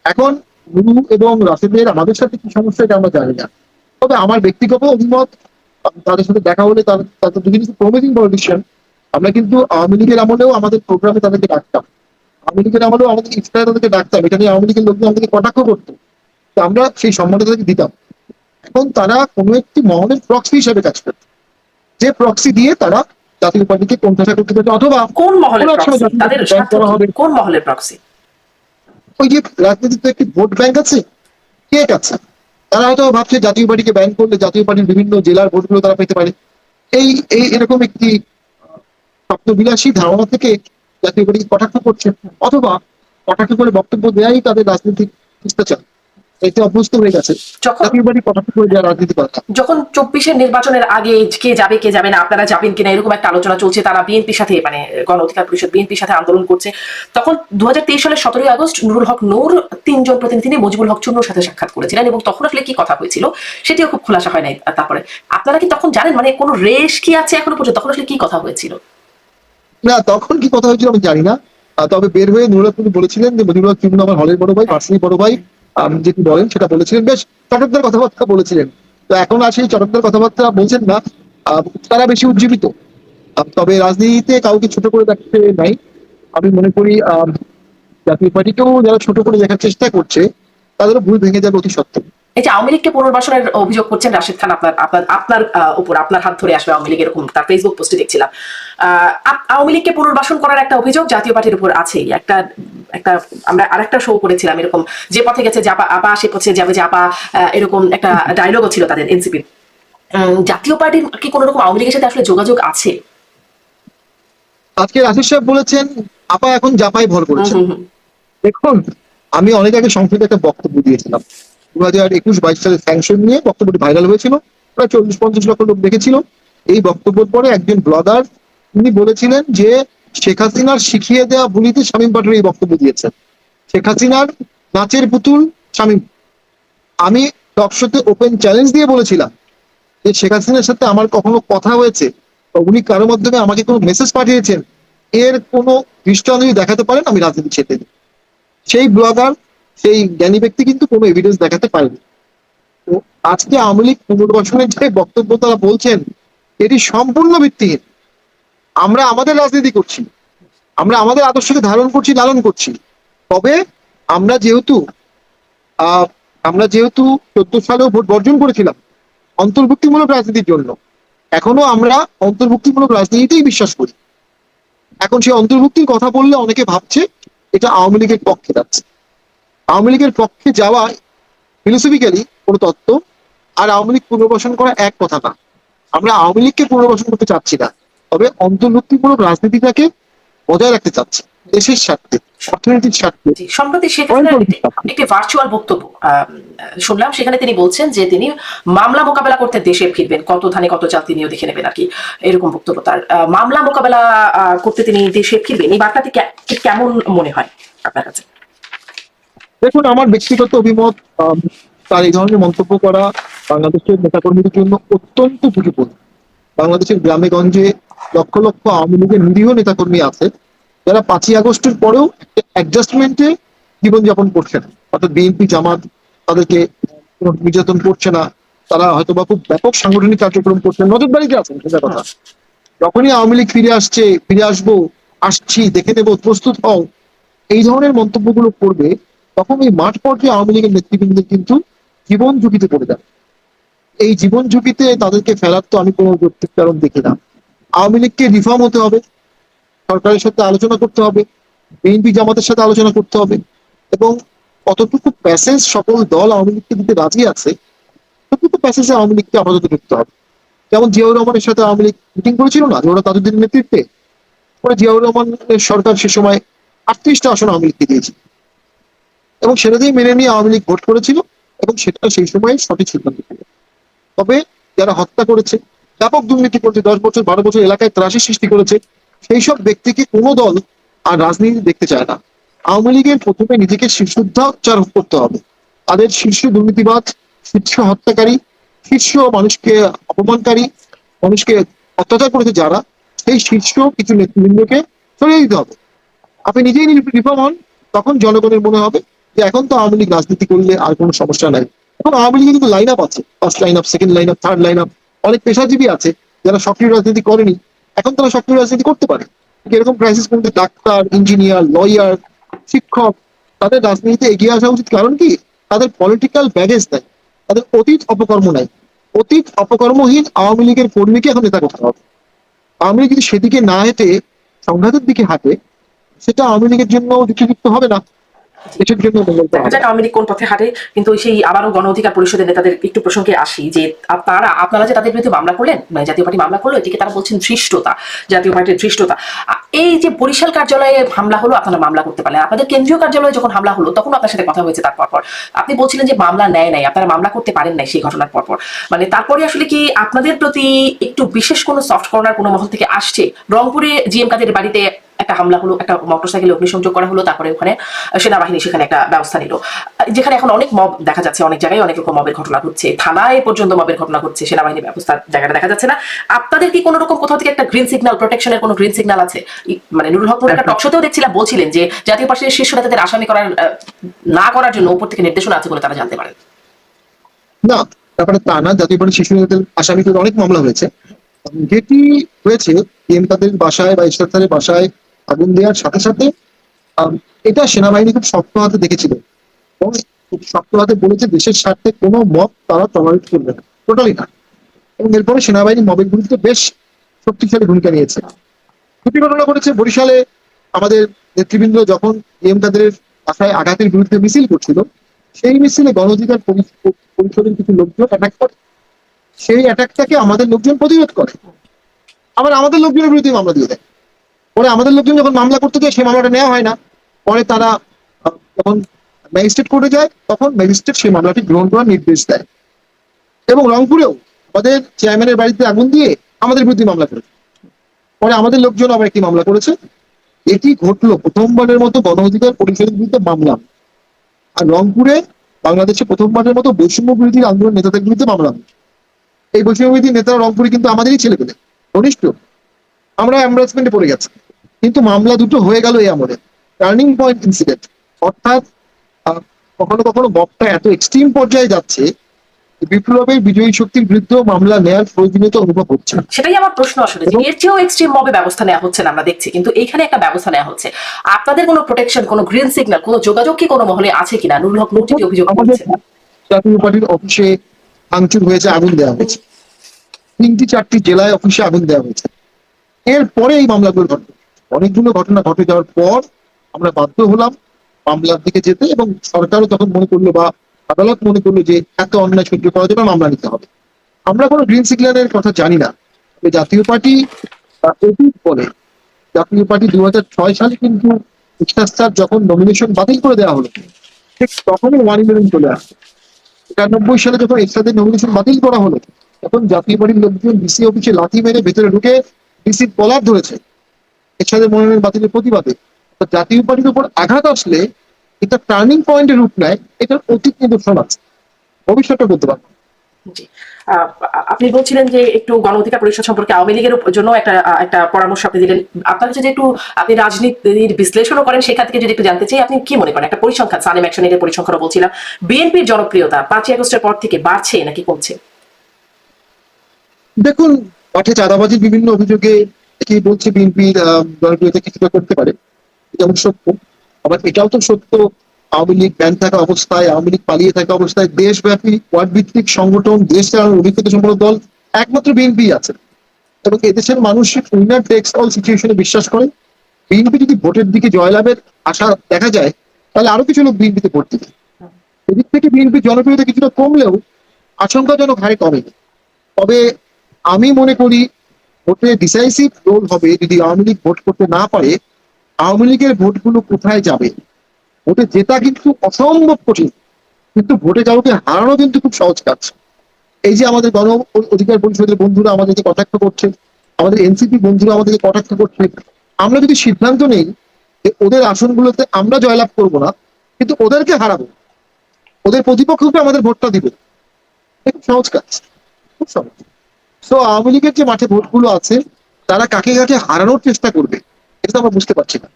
এখন নুরু এবং রাশেদের আমাদের সাথে কি সমস্যা এটা আমরা জানি না, তবে আমার ব্যক্তিগত অভিমত, তাদের সাথে দেখা হলে তাদের দুদিন প্রমিজিং পলিটিশিয়ান। আমরা কিন্তু আওয়ামী লীগের আমলেও আমাদের প্রোগ্রামে তাদেরকে ডাকতাম, আওয়ামী লীগের আমলেও আমাদের ইফতারে তাদেরকে ডাকতাম, এটা নিয়ে আওয়ামী লীগের লোকজন আমাদেরকে কটাক্ষ করতো, তো আমরা সেই সম্মানটা তাদেরকে দিতাম। এখন তারা কোনো একটি মহলের প্রক্সি হিসেবে কাজ করছে, যে প্রক্সি দিয়ে তারা জাতীয় পার্টিকে কোণঠাসা করতে চাচ্ছে, অথবা কোন মহলের কোনো এক সময় প্রক্সি? জাতীয় তাদের পার্টিকে ব্যান স্বার্থ করা কি? হবে। কোন মহলের প্রক্সি? ওই যে রাজনীতিতে একটি ভোট ব্যাংক আছে, কে আছে, তারা হয়তো ভাবছে জাতীয় পার্টিকে ব্যান করলে জাতীয় পার্টির বিভিন্ন জেলার ভোটগুলো তারা পেতে পারে। এই এই এরকম একটি স্বপ্নবিলাসী ধারণা থেকে জাতীয় পার্টিকে কটাক্ষ করছে, অথবা কটাক্ষ করে বক্তব্য দেয়াই তাদের রাজনৈতিক শিষ্টাচার, এতে অভ্যস্ত হয়ে গেছে যখন জাতীয় পার্টি কটাক্ষ করে দেওয়া রাজনীতি করা। যখন 24-এর নির্বাচনের আগে কে যাবে না, আপনারা যাবেন কিনা এরকম একটা আলোচনা চলছে, তারা বিএনপির সাথে মানে গণ অধিকার পরিষদ বিএনপির সাথে আন্দোলন করছে, তখন 2023 সালের 17 আগস্ট নুরুল হক নূর 3 জন প্রতিনিধি নিয়ে মুজিবুল হক চুন্নুর সাথে সাক্ষাৎ করেছিলেন, এবং তখন আসলে কি কথা হয়েছিল সেটিও খুব খোলাসা হয় নাই। তারপরে আপনারা কি তখন জানেন মানে কোনো রেশ কি আছে এখনো পর্যন্ত, তখন আসলে কি কথা হয়েছিল? না, তখন কি কথা হয়েছিল আমি জানি না। তবে বের হয়ে নুরুল হক বলেছিলেন যে মুজিবুর রহমান চুন্নু আমার হলের বড় ভাই, পার্সোনালি বড় ভাই, যেটি বলেন সেটা বলেছিলেন, বেশ চটকদার কথাবার্তা বলেছিলেন। তো এখন আর সেই চটকদার কথাবার্তা বলছেন না, তারা বেশি উজ্জীবিত। তবে রাজনীতিতে কাউকে ছোট করে দেখতে নাই। আমি মনে করি জাতীয় পার্টিকেও যারা ছোট করে দেখার চেষ্টা করছে তাদেরও ভুল ভেঙে যাবে অতি সত্ত্বর। এই যে আওয়ামী লীগকে পুনর্বাসনের অভিযোগ করছেন রাশেদ খান, আপনার আপনার আপনার উপর আপনার হাত ধরে আসবে আওয়ামী লীগ, এরকম তার ফেসবুক পোস্টে দেখছিলাম। আওয়ামী লীগকে পুনর্বাসন করার একটা অভিযোগ জাতীয় পার্টির উপর আছে। একটা একটা আমরা আরেকটা শো করেছিলাম এরকম, যে পথে গেছে জাপা আপা সে পথে যাবে জাপা, এরকম একটা ডায়লগও ছিল তাদের এনসিপির। জাতীয় পার্টির কি কোনো রকম আওয়ামী লীগের সাথে আসলে যোগাযোগ আছে? আজকে রাশিদ সাহেব বলেছেন আপা এখন জাপাই ভর করেছেন। দেখুন, আমি অনেক আগে সংসদে একটা বক্তব্য দিয়েছিলাম, 2021-22 সালের স্যাংশন নিয়ে বক্তব্যটি ভাইরাল হয়েছিল, প্রায় 40-50 লক্ষ লোক দেখেছিল। এই বক্তব্যের পরে একজন ব্লগার তিনি বলেছিলেন যে শেখ হাসিনার শিখিয়ে দেওয়া বুলিতে শামীম পাটোয়ারি এই বক্তব্য দিয়েছেন, শেখ হাসিনার নাচের পুতুল শামীম। আমি টকশোতে ওপেন চ্যালেঞ্জ দিয়ে বলেছিলাম যে শেখ হাসিনার সাথে আমার কখনো কথা হয়েছে, উনি কারোর মাধ্যমে আমাকে কোনো মেসেজ পাঠিয়েছেন, এর কোনো দৃষ্টান্ত যদি দেখাতে পারেন আমি রাজনীতি ছেড়ে দিই। সেই ব্লগার, সেই জ্ঞানী ব্যক্তি কিন্তু কোনো এভিডেন্স দেখাতে পারেনি। তো আজকে আওয়ামী লীগ পুনর্বাসনের যে বক্তব্য তারা বলছেন এটি সম্পূর্ণ ভিত্তিহীন। আমরা আমাদের রাজনীতি করছি, আমরা আমাদের আদর্শকে ধারণ করছি, লালন করছি। তবে আমরা যেহেতু আমরা যেহেতু 14 সালেও ভোট বর্জন করেছিলাম অন্তর্ভুক্তিমূলক রাজনীতির জন্য, এখনো আমরা অন্তর্ভুক্তিমূলক রাজনীতিতেই বিশ্বাস করি। এখন সেই অন্তর্ভুক্তির কথা বললে অনেকে ভাবছে এটা আওয়ামী লীগের পক্ষে যাচ্ছে। আওয়ামী লীগের পক্ষে যাওয়া ফিলোসফিক্যালি কোনো তত্ত্ব আর আওয়ামী লীগ পুনর্বাসন করা এক কথা না। আমরা আওয়ামী লীগকে পুনর্বাসন করতে চাচ্ছি না, তবে অন্তর্ভুক্তিমূলক রাজনীতিটাকে বজায় রাখতে চাচ্ছি দেশের স্বার্থে, অর্থনীতির স্বার্থে। সম্প্রতি শেখ হাসিনার একটি ভার্চুয়াল বক্তব্য শুনলাম, সেখানে তিনি বলছেন যে তিনি মামলা মোকাবেলা করতে দেশে ফিরবেন, কত ধানে কত চাল তিনিও দেখে নেবেন আর কি, এরকম বক্তব্য তার। মামলা মোকাবেলা করতে তিনি দেশে ফিরবেন, এই বার্তাটি কেমন মনে হয় আপনার কাছে? দেখুন, আমার ব্যক্তিগত অভিমত, তার এই ধরনের মন্তব্য করা বাংলাদেশের নেতাকর্মীদের জন্য অত্যন্ত ঝুঁকিপূর্ণ। বাংলাদেশের গ্রামে গঞ্জে লক্ষ লক্ষ আওয়ামী লীগের নিরীহ নেতাকর্মী আছে যারা 5ই আগস্টের পরেও অ্যাডজাস্টমেন্টে জীবনযাপন করছে না, অর্থাৎ বিএনপি জামাত তাদেরকে কোনো নির্যাতন করছে না, তারা হয়তো বা খুব ব্যাপক সাংগঠনিক কার্যক্রম করছে, নজরদারিতে আছেন, সেটা কথা। যখনই আওয়ামী লীগ ফিরে আসছে, ফিরে আসবো, আসছি, দেখে নেবো, প্রস্তুত হও, এই ধরনের মন্তব্যগুলো করবে, তখন এই মাঠ পর্যায়ে আওয়ামী লীগের নেতৃবৃন্দের কিন্তু জীবন ঝুঁকিতে পড়ে যাবে। এই জীবন ঝুঁকিতে তাদেরকে ফেলার তো আমি কোনো যৌক্তিক কারণ দেখি না। আওয়ামী লীগকে রিফর্ম হতে হবে, সরকারের সাথে আলোচনা করতে হবে, বিএনপি জামাতের সাথে আলোচনা করতে হবে, এবং কতটুকু প্যাসেজ সকল দল আওয়ামী লীগকে দিতে রাজি আছে ততটুকু প্যাসেজে আওয়ামী লীগকে আপাতত ঢুকতে হবে। যেমন জিয়াউর রহমানের সাথে আওয়ামী লীগ মিটিং করেছিল না, জোহরা তাজউদ্দিনের নেতৃত্বে, পরে জিয়াউর রহমানের সরকার সে সময় 38টা আসন আওয়ামী লীগকে দিয়েছিল, এবং সেটা দিয়ে মেনে নিয়ে আওয়ামী লীগ ভোট করেছিল, এবং সেটা সেই সময় সঠিক সিদ্ধান্ত ছিল। তবে যারা হত্যা করেছে, ব্যাপক দুর্নীতি করেছে, 10 বছর 12 বছর এলাকায় ত্রাসের সৃষ্টি করেছে, সেই সব ব্যক্তিকে কোনো দল আর রাজনীতি দেখতে চায় না। আওয়ামী লীগের প্রথমে নিজেকে শীর্ষোচ্চার করতে হবে। তাদের শীর্ষ দুর্নীতিবাজ, শীর্ষ হত্যাকারী, শীর্ষ মানুষকে অপমানকারী, মানুষকে অত্যাচার করেছে যারা, সেই শীর্ষ কিছু নেতৃবৃন্দকে সরিয়ে দিতে হবে। আপনি নিজেই রিফর্ম হন, তখন জনগণের মনে হবে যে এখন তো আওয়ামী লীগ রাজনীতি করলে আর কোনো সমস্যা নাই। এবং আওয়ামী লীগের কিন্তু লাইন আপ আছে, first line up, second line up, third line up. অনেক পেশাজীবী আছে যারা সক্রিয় রাজনীতি করেনি, এখন তারা সক্রিয় রাজনীতি করতে পারে। এরকম ক্রাইসিস মধ্যে ডাক্তার, ইঞ্জিনিয়ার, লয়ার, শিক্ষক, তাদের রাজনীতিতে এগিয়ে আসা উচিত। কারণ কি, তাদের পলিটিক্যাল ব্যাগেজ নাই, তাদের অতীত অপকর্ম নাই। অতীত অপকর্মহীন আওয়ামী লীগের কর্মীকে এখন নেতা করতে হবে। আওয়ামী লীগ যদি সেদিকে না হেঁটে সংঘাতের দিকে হাঁটে, সেটা আওয়ামী লীগের জন্য যুক্তিযুক্ত হবে না, দেশের জন্য মঙ্গলকর দেখা হবে যাক না। আওয়ামী লীগ কোন পথে হাঁটে। কিন্তু সেই আবারও গণ অধিকার পরিষদের নেতাদের একটু প্রসঙ্গে আসি, যে আপনারা যে তাদের বিরুদ্ধে মামলা করলেন, মানে জাতীয় পার্টি মামলা করলো, এটিকে তারা বলছেন ধৃষ্টতা, জাতীয় পার্টির ধৃষ্টতা। এই যে বরিশাল কার্যালয়ে হামলা হলো, আপনারা মামলা করতে পারলেন, আপনাদের কেন্দ্রীয় কার্যালয়ে যখন হামলা হলো তখন আপনার সাথে কথা হয়েছে, তারপর আপনি বলছিলেন যে মামলা নেয় নাই, আপনারা মামলা করতে পারেন নাই সেই ঘটনার পরপর। মানে তারপরে আসলে কি আপনাদের প্রতি একটু বিশেষ কোনো সফট কর্নার কোনো মহল থেকে আসছে? রংপুরে জিএম কাদের বাড়িতে একটা হামলা হলো, একটা মোটরসাইকেলে অগ্নিসংযোগ করা হলো, তারপরে ওখানে সেনাবাহিনী সেখানে একটা ব্যবস্থা নিল, যেখানে এখন অনেক মব দেখা যাচ্ছে, অনেক জায়গায় অনেক রকম মবের ঘটনা ঘটছে, থানায় পর্যন্ত মবের ঘটনা ঘটছে, সেনাবাহিনী ব্যবস্থার জায়গাটা দেখা যাচ্ছে না। আপনাদের কি কোনো রকম কোথাও থেকে একটা গ্রিন সিগন্যাল, প্রোটেকশনের কোনো গ্রিন সিগন্যাল আছে? মানে নুরুল হক একটা টকশোতেও দেখছিলাম, বলছিলেন যে জাতীয় পার্টির শীর্ষ নেতাদের আসামি না করার জন্য উপর থেকে নির্দেশনা আছে বলে তারা জানতে পারেন। না, ব্যাপারটা তা না। জাতীয় পার্টির শিশু নেতাদের আসামিদের অনেক মামলা হয়েছে। যেটি হয়েছে পিএম তাদের বাসায় বা ইশরাত স্যারের বাসায় আগুন দেওয়ার সাথে সাথে এটা সেনাবাহিনী খুব শক্ত হাতে দেখেছিল এবং খুব শক্ত হাতে বলেছে দেশের স্বার্থে কোনো মব তারা টলারেট করবে না, টোটালি না। এবং এরপরে সেনাবাহিনী মবের বিরুদ্ধে বেশ শক্তিশালী ভূমিকা নিয়েছে। দুটি ঘটনা ঘটেছে বরিশালে। আমাদের নেতৃবৃন্দ যখন পিএম তাদের বাসায় আঘাতের বিরুদ্ধে মিছিল করছিল, সেই মিছিলে গণ অধিকার পরিষদের কিছু লোকজন অ্যাটাক করে। সেই অ্যাটাকটাকে আমাদের লোকজন প্রতিরোধ করে, আবার আমাদের লোকজনের বিরুদ্ধে মামলা দিয়ে দেয়। পরে আমাদের লোকজন যখন মামলা করতে যায়, সেই মামলাটা নেওয়া হয় না। পরে তারা যখন ম্যাজিস্ট্রেট কোর্টে যায়, তখন ম্যাজিস্ট্রেট সেই মামলাটি গ্রহণ করার নির্দেশ দেয়। এবং রংপুরেও আমাদের চেয়ারম্যানের বাড়িতে আগুন দিয়ে আমাদের বিরুদ্ধে মামলা করেছে। পরে আমাদের লোকজন আবার একটি মামলা করেছে। এটি ঘটলো প্রথমবারের মতো গণ অধিকার পরিষদের বিরুদ্ধে মামলা। আর রংপুরে বাংলাদেশে প্রথমবারের মতো বৈষম্য বিরোধী আন্দোলন নেতাদের বিরুদ্ধে মামলা। এই বৈষম্য বিরোধী নেতারা রংপুরে কিন্তু আমাদেরই ছেলে পেলে, ঘনিষ্ঠ। আমরা এমবারাসমেন্টে পড়ে গেছি, কিন্তু মামলা দুটো হয়ে গেল এই আমলে। টার্নিং পয়েন্ট ইনসিডেন্ট, অর্থাৎ কখনো কখনো বকটা এত এক্সট্রিম পর্যায়ে যাচ্ছে, বিপ্লবের বিজয়ী শক্তির বিরুদ্ধে মামলা নেওয়ার প্রয়োজনীয়তা অনুভব হচ্ছে। সেটাই আমার প্রশ্ন আসলে, যে এর চেয়েও এক্সট্রিম মবে ব্যবস্থা নেওয়া হচ্ছে না আমরা দেখছি, কিন্তু এইখানে একটা ব্যবস্থা নেওয়া হচ্ছে। আপনাদের কোনো প্রোটেকশন, কোনো গ্রিন সিগন্যাল, কোনো যোগাযোগ কি কোনো মহলে আছে কিনা? নুরুল হক নূর অভিযোগ আমাদের করছে। জাতীয় পার্টির অফিসে ভাঙচুর হয়েছে, আগুন দেওয়া হয়েছে। 3-4টি জেলায় অফিসে আগুন দেওয়া হয়েছে। এরপরে এই মামলাগুলো ঘটে, অনেকগুলো ঘটনা ঘটে যাওয়ার পর আমরা বাধ্য হলাম মামলার দিকে যেতে, এবং সরকারও তখন মনে করলো বা আদালত মনে করলো যে এত অন্যায় সহ্য করা যাবে, মামলা নিতে হবে। আমরা কোনো গ্রিন সিগন্যালের কথা জানি না। জাতীয় পার্টি অতীত বলে, জাতীয় পার্টি 2006 সালে কিন্তু ইশরাত স্যার যখন নমিনেশন বাতিল করে দেওয়া হলো, ঠিক তখনই 111 চলে আসে। 91 সালে যখন এরশাদের নমিনেশন বাতিল করা হলো, তখন জাতীয় পার্টির লোকজন ডিসি অফিসে লাথি মেরে ভেতরে ঢুকে ডিসির কলার ধরেছে এরশাদের মনোনয়ন বাতিলের প্রতিবাদে। জাতীয় পার্টির উপর আঘাত আসলে এটা টার্নিং পয়েন্টের রূপ নেয়, এটার অতীত নিদর্শন আছে, ভবিষ্যৎটা বলতে পারবো। জি, আপনি বলছিলেন যে একটু গণ অধিকার পরিষদ সম্পর্কে আওয়ামী লীগের জন্য একটা পরামর্শ আপনি দিলেন। আপনার কাছে যে একটু আপনি রাজনীতির বিশ্লেষণও করেন, সেখান থেকে যদি একটু জানতে চাই, আপনি কি মনে করেন একটা পরিসংখ্যান, সানেম অ্যাকশনের পরিসংখ্যানও বলছিলাম, বিএনপির জনপ্রিয়তা 5ই আগস্টের পর থেকে বাড়ছে নাকি কমছে? দেখুন, মাঠে চাঁদাবাজির বিভিন্ন অভিযোগে কি বলছে বিএনপির জনপ্রিয়তা কিছুটা করতে পারে, যেমন সত্য। আবার এটাও তো সত্য, আওয়ামী লীগ ব্যান থাকা অবস্থায়, আওয়ামী লীগ পালিয়ে থাকা অবস্থায় দেশব্যাপী ওয়ার্ড ভিত্তিক সংগঠন, দেশ চালানোর অভিজ্ঞতা সম্পন্ন দল একমাত্র বিএনপি আছে। এবং এদেশের মানুষ উইনার টেক্স অল সিচুয়েশনে বিশ্বাস করে। বিএনপি যদি ভোটের দিকে জয়লাভের আশা দেখা যায়, তাহলে আরো কিছু লোক বিএনপিতে ভোট দিবে। এদিক থেকে বিএনপির জনপ্রিয়তা কিছুটা কমলেও আশঙ্কাজনক হারে কমেনি। তবে আমি মনে করি ভোটে ডিসাইসিভ রোল হবে যদি আওয়ামী লীগ ভোট করতে না পারে। আওয়ামী লীগের ভোটগুলো কোথায় যাবে? ভোটে জেতা কিন্তু অসম্ভব কঠিন, কিন্তু ভোটে কাউকে হারানো কিন্তু খুব সহজ কাজ। এই যে আমাদের গণ অধিকার পরিষদের বন্ধুরা আমাদেরকে কটাক্ষ করছে, আমাদের এনসিপি বন্ধুরা আমাদেরকে কটাক্ষ করছে, আমরা যদি সিদ্ধান্ত নেই যে ওদের আসনগুলোতে আমরা জয়লাভ করব না, কিন্তু ওদেরকে হারাবো, ওদের প্রতিপক্ষকে আমাদের ভোটটা দিবে। খুব সহজ কাজ, খুব সহজ। তো আওয়ামী লীগের যে মাঠে ভোটগুলো আছে, তারা কাকে কাকে হারানোর চেষ্টা করবে এটা তো আমরা বুঝতে পারছি না।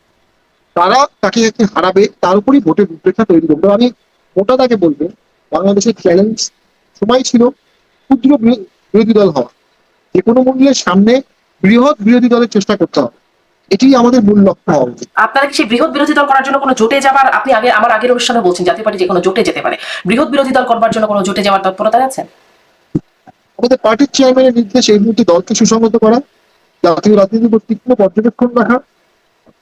তারা কাকে কাকে হারাবে তার উপরই ভোটের রূপরেখা তৈরি করবে। আমি মোটা তাকে বলবো, বাংলাদেশের চ্যালেঞ্জ সময় ছিল ক্ষুদ্র বিরোধী দল হওয়া, যে কোনো মূল্যের সামনে বৃহৎ বিরোধী দলের চেষ্টা করতে হবে, এটি আমাদের মূল লক্ষ্য হওয়া উচিত। আপনারা কি সেই বৃহৎ বিরোধী দল করার জন্য কোনো জোটে যাবার, আপনি আগে আমার আগের অনুষ্ঠানে বলছেন জাতীয় পার্টি যে কোনো জোটে যেতে পারে, বৃহৎ বিরোধী দল করবার জন্য কোনো জোটে যাওয়ার তৎপরতায় আছেন? আমাদের পার্টির চেয়ারম্যানের নির্দেশ এই মুহূর্তে দলকে সুসংগত করা, জাতীয় রাজনীতির উপর তীক্ষ্ণ পর্যবেক্ষণ রাখা,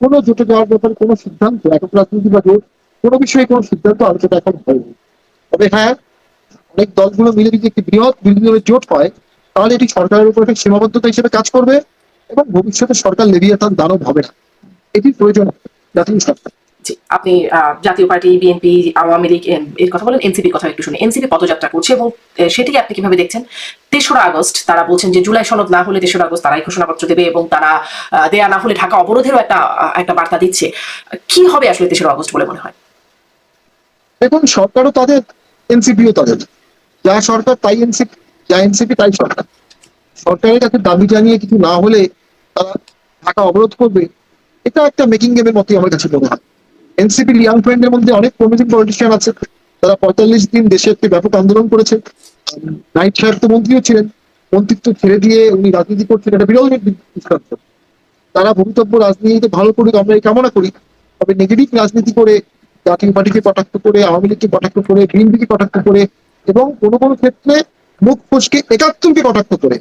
কোনো জোটে যাওয়ার ব্যাপারে কোনো সিদ্ধান্ত, একক রাজনীতি বা জোট কোনো বিষয়ে কোনো সিদ্ধান্ত আলোচনা এখন হয়নি। তবে হ্যাঁ, অনেক দলগুলো মিলে যদি একটি বৃহৎ বিরোধী দলের জোট হয়, তাহলে এটি সরকারের উপর একটা সীমাবদ্ধতা হিসেবে কাজ করবে এবং ভবিষ্যতে সরকার লেভিয়াতান দানব হবে না, এটির প্রয়োজন জাতীয় সরকার। জি, আপনি জাতীয় পার্টি, বিএনপি, আওয়ামী লীগ এর কথা বলেন, এনসিপির কথা একটু শুনি। এনসিপি পদযাত্রা করছে এবং সেটিকে আপনি কিভাবে দেখছেন? 3রা আগস্ট তারা বলছেন যে জুলাই সনদ না হলে 3রা আগস্ট তারাই ঘোষণাপত্র দেবে এবং তারা দেয়া না হলে ঢাকা অবরোধেরও একটা বার্তা দিচ্ছে। কি হবে আসলে 3রা আগস্ট বলে মনে হয়? দেখুন, সরকারও তাদের, এনসিপিও তাদের, যা সরকার তাই এনসিপি, যা এনসিপি তাই সরকার। সরকারের কাছে দাবি জানিয়ে কিছু না হলে তারা ঢাকা অবরোধ করবে, এটা একটা মেকিং গেমের মতোই আমার কাছে মনে হয়। এনসিপি ইয়াং ফ্রেন্ডের মধ্যে অনেক প্রমিজিং পলিটিশিয়ান আছে, তারা 45 দিন দেশে একটি ব্যাপক আন্দোলন করেছে। নাইট সাহেব তো মন্ত্রীও ছিলেন, মন্ত্রিত্ব ছেড়ে দিয়ে উনি রাজনীতি করছেন, এটা বিরল দৃষ্টান্ত। তারা ভবিতব্য রাজনীতিতে ভালো করুক, আমরা এই কামনা করি। তবে নেগেটিভ রাজনীতি করে, জাতীয় পার্টিকে কটাক্ষ করে, আওয়ামী লীগকে কটাক্ষ করে, বিএনপিকে কটাক্ষ করে এবং কোনো কোনো ক্ষেত্রে মুখ ফসকে 71কে কটাক্ষ করে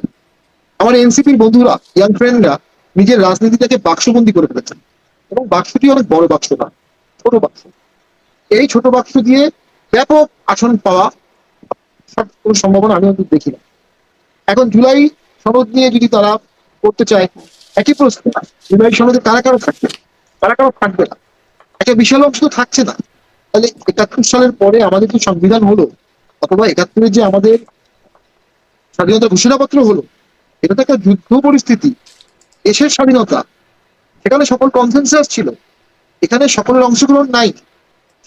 আমার এনসিপির বন্ধুরা, ইয়াং ফ্রেন্ডরা নিজের রাজনীতিটাকে বাক্সবন্দি করে ফেলেছেন। এবং বাক্সটি অনেক বড় বাক্স না, ছোট বাক্স। এই ছোট বাক্স দিয়ে ব্যাপক আসন পাওয়া কোনো সম্ভাবনা আমি অন্তত দেখি না। এখন জুলাই সনদ নিয়ে যদি তারা করতে চায়, একই প্রশ্ন, জুলাই সনদে কারা কারা থাকবে, কারা কারা থাকবে না, একটা বিশাল অংশ তো থাকছে না। তাহলে 71 সালের পরে আমাদের যে সংবিধান হলো, অথবা 71-এ যে আমাদের স্বাধীনতা ঘোষণাপত্র হলো, এটা তো একটা যুদ্ধ পরিস্থিতি, দেশের স্বাধীনতা, সেখানে সকল কনসেনসাস ছিল, এখানে সকলের অংশগ্রহণ নাই,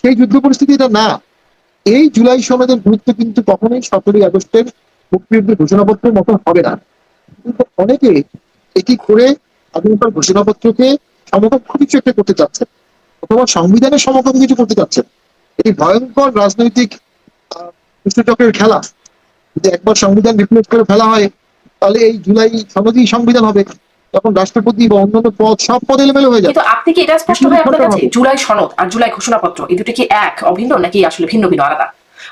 সেই যুদ্ধ পরিস্থিতি এটা না। এই জুলাই সনদের গুরুত্ব কিন্তু কখনোই 17ই আগস্টের মুক্তিযুদ্ধের ঘোষণাপত্রের মতো হবে না। কিন্তু অনেকে এটি করে স্বাধীনতার ঘোষণাপত্রকে সমকক্ষ কিছু একটা করতে চাচ্ছে, অথবা সংবিধানের সমকক্ষ কিছু করতে চাচ্ছে। এই ভয়ঙ্কর রাজনৈতিক দুষ্টচক্রের খেলা যদি একবার সংবিধান রিপ্লেস করে ফেলা হয়, তাহলে এই জুলাই সনদই সংবিধান হবে, তখন রাষ্ট্রপতি বা অন্যান্য পদ, সব পদ এলোমেলো হয়ে যাবে। কিন্তু আপনি কি এটা স্পষ্ট হয় আপনার কাছে, জুলাই সনদ আর জুলাই ঘোষণাপত্র এই দুটো কি এক, অভিন্ন, নাকি আসলে ভিন্ন ভিন্ন, আলাদা?